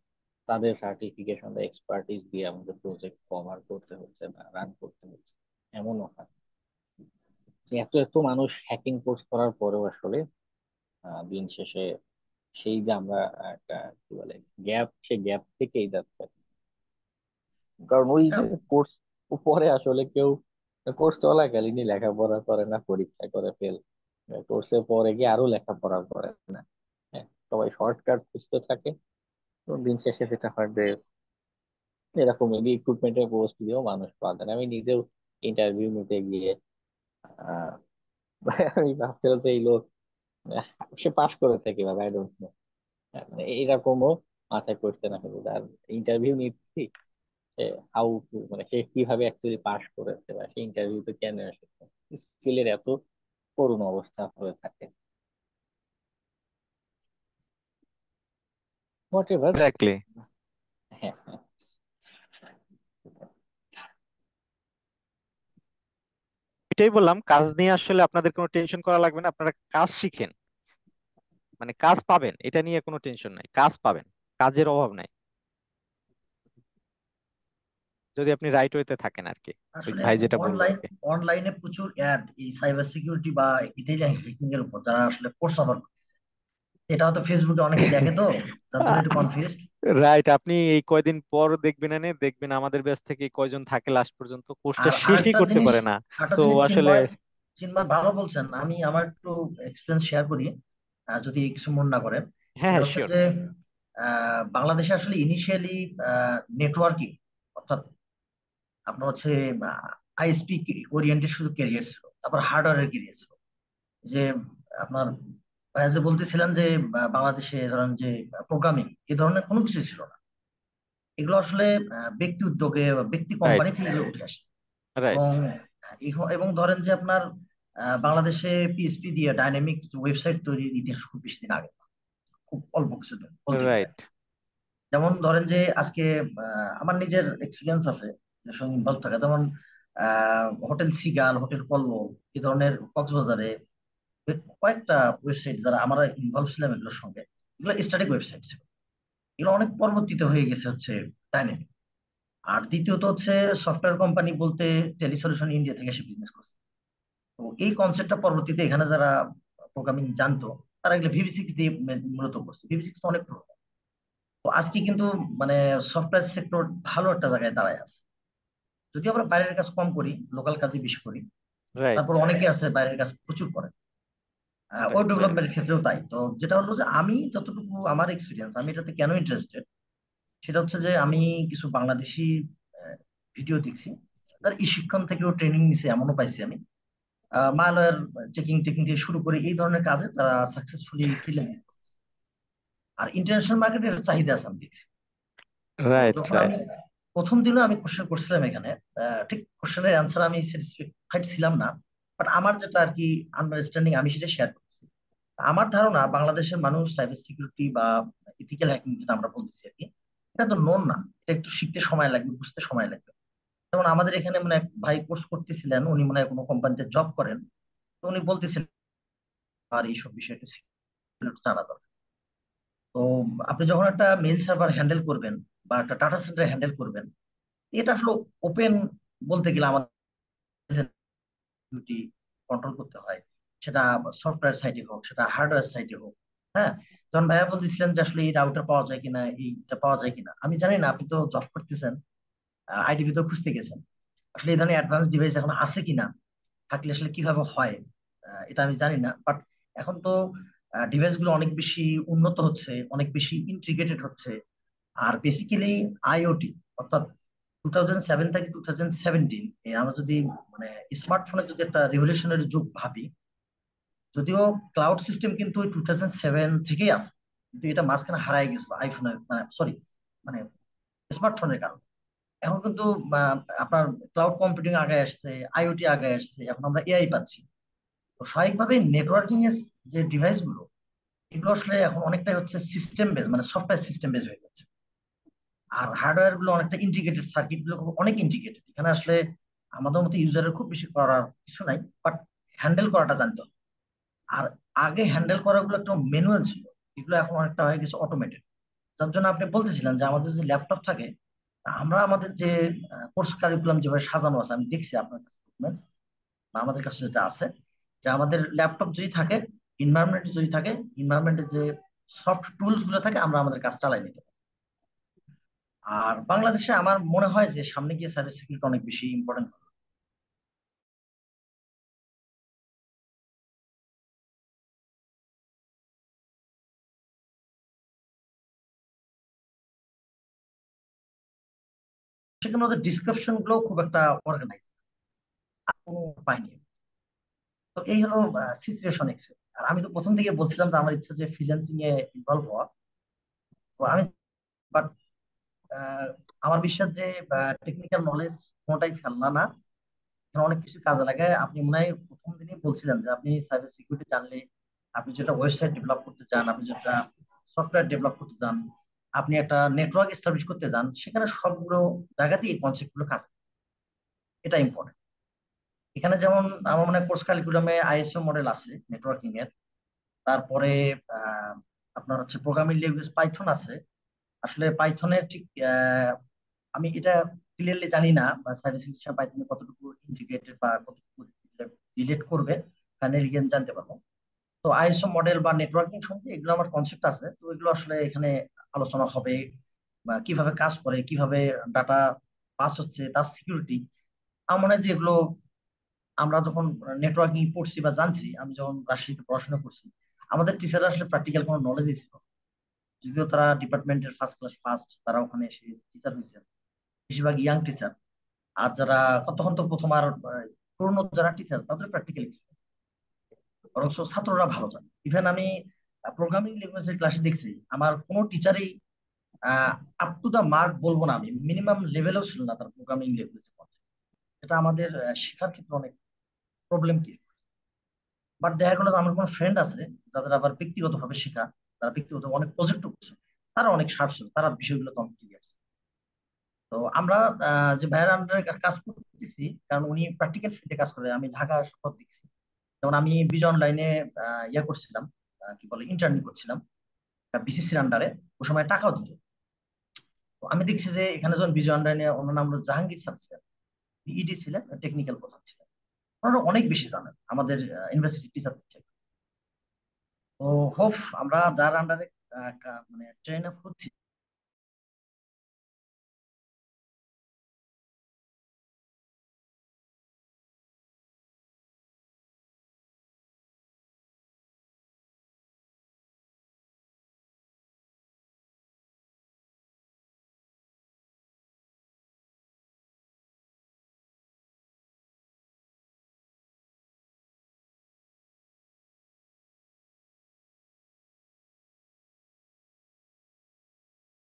তাদের সার্টিফিকেশন বা এক্সপার্টিস দিয়ে আমাদের প্রজেক্ট কভার করতে হচ্ছে বা রান করতে হচ্ছে। এমনও হয় যে এত এত মানুষ হ্যাকিং কোর্স করার পরেও আসলে দিন শেষে সেই যে আমরা একটা কি বলে গ্যাপ, সেই গ্যাপ থেকেই যাচ্ছে। কারণ ওই যে কোর্স পরে আসলে কেউ কোর্স চলাকালীনই লেখাপড়া করে না, পরীক্ষা করে ফেল, কোর্সের পরে গিয়ে আরো লেখাপড়া করে না। হ্যাঁ, সবাই শর্টকাট খুঁজতে থাকে। তো দিন শেষে যেটা হয় যে এরকম রিক্রুটমেন্টের পোস্ট দিয়েও মানুষ পাওয়া যায় না। আমি নিজেও ইন্টারভিউ নিতে গিয়ে আহ আমি ভাবছিলাম যে এই লোক সে পাশ করেছে কিভাবে, আই ডোন্ট নো। মানে এইরকমও মাথায় কোয়েশ্চেন আসে যে আর ইন্টারভিউ নিচ্ছি, সে হাউ মানে সে কিভাবে অ্যাকচুয়ালি পাশ করেছে বা সে ইন্টারভিউতে কেন এসেছে, স্কিলের এত করুণ অবস্থা হয়ে থাকে। What ever. এক্স্যাক্টলি। হ্যাঁ, হ্যাঁ। এটাই বললাম, কাজ নিয়ে আসলে আপনাদের কোনো টেনশন করা লাগবে না, আপনারা কাজ শিখেন, মানে কাজ পাবেন, এটা নিয়ে কোনো টেনশন নাই, কাজ পাবেন, কাজের অভাব নাই, যদি আপনি রাইট ওয়েতে থাকেন আর কি। ওই আসলে ভাই যেটা বললো আর অনলাইন কি। অনলাইনে প্রচুর অ্যাড এই সাইবার সিকিউরিটি বা ইথিক্যাল হ্যাকিং এর উপর যারা আসলে কোর্স অফার করতেছে, এটা হয়তো ফেসবুকে অনেকে দেখে, তো যার জন্য একটু কনফিউজড। রাইট, আপনি এই কয়দিন পর দেখবেন, দেখবেন আমাদের ব্যাচ থেকে কয়জন থাকে লাস্ট পর্যন্ত কোর্সটা আর শেষই আরেকটা করতে জিনিস, পারে না। আরেকটা তো জিনিস আসলে চিন্ময়, চিন্ময় ভালো বলছেন, আমি আমার একটু এক্সপিরিয়েন্স শেয়ার করি, যদি কিছু মন না করেন। হ্যাঁ সেটা হ্যাঁ, হচ্ছে শিওর। যে বাংলাদেশে আসলে ইনিশিয়ালি নেটওয়ার্কিং, অর্থাৎ আপনার হচ্ছে আইএসপি ওরিয়েন্টেড শুধু ক্যারিয়ার ছিল, তারপর হার্ডওয়্যারের ক্যারিয়ার ছিল। যে আপনার ভাইয়া যে বলতেছিলেন যে বাংলাদেশে ধরেন যে প্রোগ্রামিং এই ধরনের কোনো কিছু ছিল না। এগুলো আসলে ব্যক্তি উদ্যোগে বা ব্যক্তি রাইট কোম্পানি থেকে এগুলো উঠে আসছে। রাইট এবং এবং ধরেন যে আপনার বাংলাদেশে পিএসপি দিয়ে ডাইনামিক ওয়েবসাইট তৈরির ইতিহাস খুব বেশি দিন আগে না, খুব অল্প কিছুদিন বলতে গেলে। রাইট যেমন ধরেন যে আজকে আমার নিজের এক্সপিরিয়েন্স আছে এর সঙ্গে ইনভলভ থাকা, যেমন হোটেল সিগাল, হোটেল কল্লোল, এই ধরনের কক্সবাজারে কয়েকটা ওয়েবসাইট যারা আমরা ইনভলভ ছিলাম এগুলোর সঙ্গে, এগুলো স্ট্যাটিক ওয়েবসাইট ছিল, এগুলো অনেক পরবর্তীতে হয়ে গেছে হচ্ছে ডাইনামিক। আর দ্বিতীয়ত হচ্ছে সফটওয়্যার কোম্পানি বলতে টেলিসলিউশন ইন্ডিয়া থেকে এসে বিজনেস করছে। তো এই কনসেপ্টটা পরবর্তীতে এখানে যারা প্রোগ্রামিং জানতো তারা এগুলো VB6 দিয়ে মূলত করছে। VB6 তো অনেক পুরো। তো আজকে কিন্তু মানে সফটওয়্যার সেক্টর ভালো একটা জায়গায় দাঁড়ায় আছে। যদি আমরা বাইরের কাজ কম করি, লোকাল কাজই বেশি করি, রাইট তারপর অনেকে আছে বাইরের কাজ প্রচুর করে। ওয়েব রাইট ডেভেলপমেন্টের ক্ষেত্রেও তাই। তো যেটা হলো যে আমি যতটুকু আমার এক্সপিরিয়েন্স, আমি এটাতে কেন ইন্টারেস্টেড, সেটা হচ্ছে যে আমি কিছু বাংলাদেশি ভিডিও দেখছি, তার ই শিক্ষণ থেকেও ট্রেনিং নিছে এমনও পাইছি আমি। মালওয়্যার চেকিং টেকিং থেকে শুরু করে এই ধরনের কাজে তারা সাকসেসফুলি ফ্রিল্যান্সিং করছে। আর ইন্টারন্যাশনাল মার্কেটের চাহিদা আছে আমি দেখছি। তো রাইট যখন রাইট আমি প্রথম দিনও আমি কোশ্চেন করছিলাম এখানে, ঠিক কোশ্চেনের অ্যান্সার আমি স্যাটিসফাইড ছিলাম না, বাট আমার যেটা আর কি আন্ডারস্ট্যান্ডিং আমি সেটা শেয়ার করছি। আমার ধারণা বাংলাদেশের মানুষ সাইবার সিকিউরিটি বা ইথিক্যাল হ্যাকিং যেটা আমরা বলতেছি আর কি, এটা তো নোন না, এটা একটু শিখতে সময় লাগবে, বুঝতে সময় লাগবে। যেমন আমাদের এখানে মানে এক ভাই কোর্স করতেছিলেন, উনি মনে হয় কোনো কোম্পানিতে জব করেন, তো উনি বলতেছিলেন আর এইসব বিষয়টা একটু জানা দরকার। তো আপনি যখন একটা মেইল সার্ভার হ্যান্ডেল করবেন বা একটা ডাটা সেন্টার হ্যান্ডেল করবেন, এটা আসলে ওপেন বলতে গেলে আমাদের সিকিউরিটি কন্ট্রোল করতে হয়, সেটা সফটওয়্যার সাইটে হোক, সেটা হার্ডওয়্যার সাইটে হোক। হ্যাঁ, যখন ভাইয়া বলতেছিলেন যে আসলে এই রাউটার পাওয়া যায় কিনা, এইটা পাওয়া যায় কিনা, আমি জানি না, আপনি তো জব করতেছেন, আইডিবি তো খুঁজতে গেছেন, আসলে এই ধরনের অ্যাডভান্স ডিভাইস এখন আছে কিনা, থাকলে আসলে কিভাবে হয়, এটা আমি জানি না। বাট এখন তো ডিভাইস গুলো অনেক বেশি উন্নত হচ্ছে, অনেক বেশি ইন্টিগ্রেটেড হচ্ছে। আর বেসিক্যালি আইওটি, অর্থাৎ 2007 থেকে 2017 আমরা যদি মানে স্মার্টফোনের যদি একটা রেভলিউশনারি যুগ ভাবি, যদিও ক্লাউড সিস্টেম কিন্তু 2007 থেকেই আছে, কিন্তু এটা মাঝখানে হারাই গেছিল আইফোনের মানে সরি মানে স্মার্টফোনের কারণে। এখন কিন্তু আপনার ক্লাউড কম্পিউটিং আগে আসছে, আইওটি আগে আসছে, এখন আমরা এআই পাচ্ছি। তো স্বাভাবিকভাবে নেটওয়ার্কিং এর যে ডিভাইস গুলো, এগুলো আসলে এখন অনেকটাই হচ্ছে সিস্টেম বেজ, মানে সফটওয়্যার সিস্টেম বেজ হয়ে যাচ্ছে। আর হার্ডওয়্যার গুলো অনেকটা ইন্টিগ্রেটেড, সার্কিট গুলো অনেক ইন্টিগ্রেটেড। এখানে আসলে আমাদের মতো ইউজারের খুব বেশি করার কিছু নাই, বাট হ্যান্ডেল করাটা জানতে হবে। আর আগে হ্যান্ডেল করাগুলো একটা ম্যানুয়াল ছিল, এগুলো এখন অনেকটা হয়ে গেছে অটোমেটেড। যার জন্য আপনি বলতেছিলেন যে আমাদের যে ল্যাপটপ থাকে, আমরা আমাদের যে কোর্স কারিকুলাম যেভাবে সাজানো আছে, আমি দেখছি আপনার কাছে documents, বা আমাদের কাছে যেটা আছে, যে আমাদের ল্যাপটপ যদি থাকে, ইনভায়রনমেন্টে যে সফট টুলস গুলো থাকে, আমরা আমাদের কাজ চালাই নিতে পারি। আর বাংলাদেশে আমার মনে হয় যে সামনে গিয়ে সাইবার সিকিউরিটি অনেক বেশি ইম্পর্টেন্ট হবে। সেখানে ওদের ডিসক্রিপশন গুলো খুব একটা অর্গানাইজ কোনো পাইনি। তো এই হলো সিচুয়েশন এক্সেল। আর আমি তো প্রথম থেকে বলছিলাম যে আমার ইচ্ছা যে ফ্রিল্যান্সিং এ ইনভলভ হওয়া। তো আমি বাট আমার বিশ্বাস যে টেকনিক্যাল নলেজ কোনোটাই ফেলনা না, এখানে অনেক কিছু কাজে লাগে। আপনি মনে হয় প্রথম দিনই বলছিলেন যে আপনি সাইবার সিকিউরিটি জানলে, আপনি যেটা ওয়েবসাইট ডেভেলপ করতে চান, আপনি যেটা সফটওয়্যার ডেভেলপ করতে চান, আপনি একটা নেটওয়ার্ক এস্টাবলিশ করতে চান, সেখানে সবগুলো জায়গাতেই এই কনসেপ্ট গুলো কাজ করে। এটা ইম্পর্টেন্ট। এখানে যেমন আমার মনে হয় কোর্স কারিকুলামে আইএসও মডেল আছে নেটওয়ার্কিং এর, তারপরে আহ, আপনার হচ্ছে প্রোগ্রামিং ল্যাঙ্গুয়েজ পাইথন আছে। আসলে পাইথনের ঠিক আমি এটা ক্লিয়ারলি জানি না বা সাইবার সিকিউরিটি পাইথনে কতটুকু ইন্টিগ্রেটেড বা কতটুকু রিলেট করবে, ফাইনালি গিয়ে জানতে পারবো। তো আইএসও মডেল বা নেটওয়ার্কিং সম্বন্ধে এগুলো আমার কনসেপ্ট আছে, তো এগুলো আসলে এখানে আলোচনা হবে, বা কিভাবে কাজ করে, কিভাবে ডাটা পাস হচ্ছে, তার সিকিউরিটি। আমার মনে হয় যে এগুলো আমরা যখন নেটওয়ার্কিং পড়ছি বা জানছি, আমি যখন রাজশাহীতে পড়াশোনা করছি, আমাদের টিচাররা আসলে প্র্যাকটিক্যাল কোনো নলেজই ছিল না। যদিও তারা ডিপার্টমেন্টের ফার্স্ট ক্লাস ফার্স্ট, তারা ওখানে এসে টিচার হয়েছে, বেশিরভাগ ইয়াং টিচার। আর যারা তখন তো প্রথম আর পুরোনো যারা টিচার, তাদের প্র্যাকটিক্যালি বরং ছাত্ররা ভালো জানে। ইভেন আমি প্রোগ্রামিং ল্যাঙ্গুয়েজের ক্লাসে দেখছি আমার কোনো টিচারই আপ টু দা মার্ক বলবো না, আমি মিনিমাম লেভেলেও ছিল না তার প্রোগ্রামিং ল্যাঙ্গুয়েজ। এটা আমাদের শেখার ক্ষেত্রে অনেক প্রবলেম ক্রিয়েট। বাট দেখা গেলো যে আমার কোনো ফ্রেন্ড আছে যাদের আবার ব্যক্তিগতভাবে শেখা, তারা ব্যক্তিগত অনেক প্রজেক্ট করছে, তারা অনেক শার্প ছিল, তারা বিষয়গুলো তো অনেক ক্লিয়ার। তো আমরা যে ভাইয়ের আন্ডারে কাজ করতেছি, কারণ উনি প্র্যাকটিক্যাল ফিল্ডে কাজ করে, আমি ঢাকা শহর দেখছি। যেমন আমি বিজন লাইনে ইয়া করছিলাম, কি বলে, ইন্টার্নি করছিলাম বিসিসির আন্ডারে, ওই সময় টাকাও দিত। তো আমি দেখছি যে এখানে যখন বিজন লাইনে ওনার নাম হলো জাহাঙ্গীর স্যার ছিলেন, ইডি ছিলেন, টেকনিক্যাল প্রধান ছিলেন, ওনারা অনেক বেশি জানেন আমাদের ইউনিভার্সিটি টিচার দিচ্ছে। তো হোপ আমরা যার আন্ডারে মানে ট্রেন আপ হচ্ছি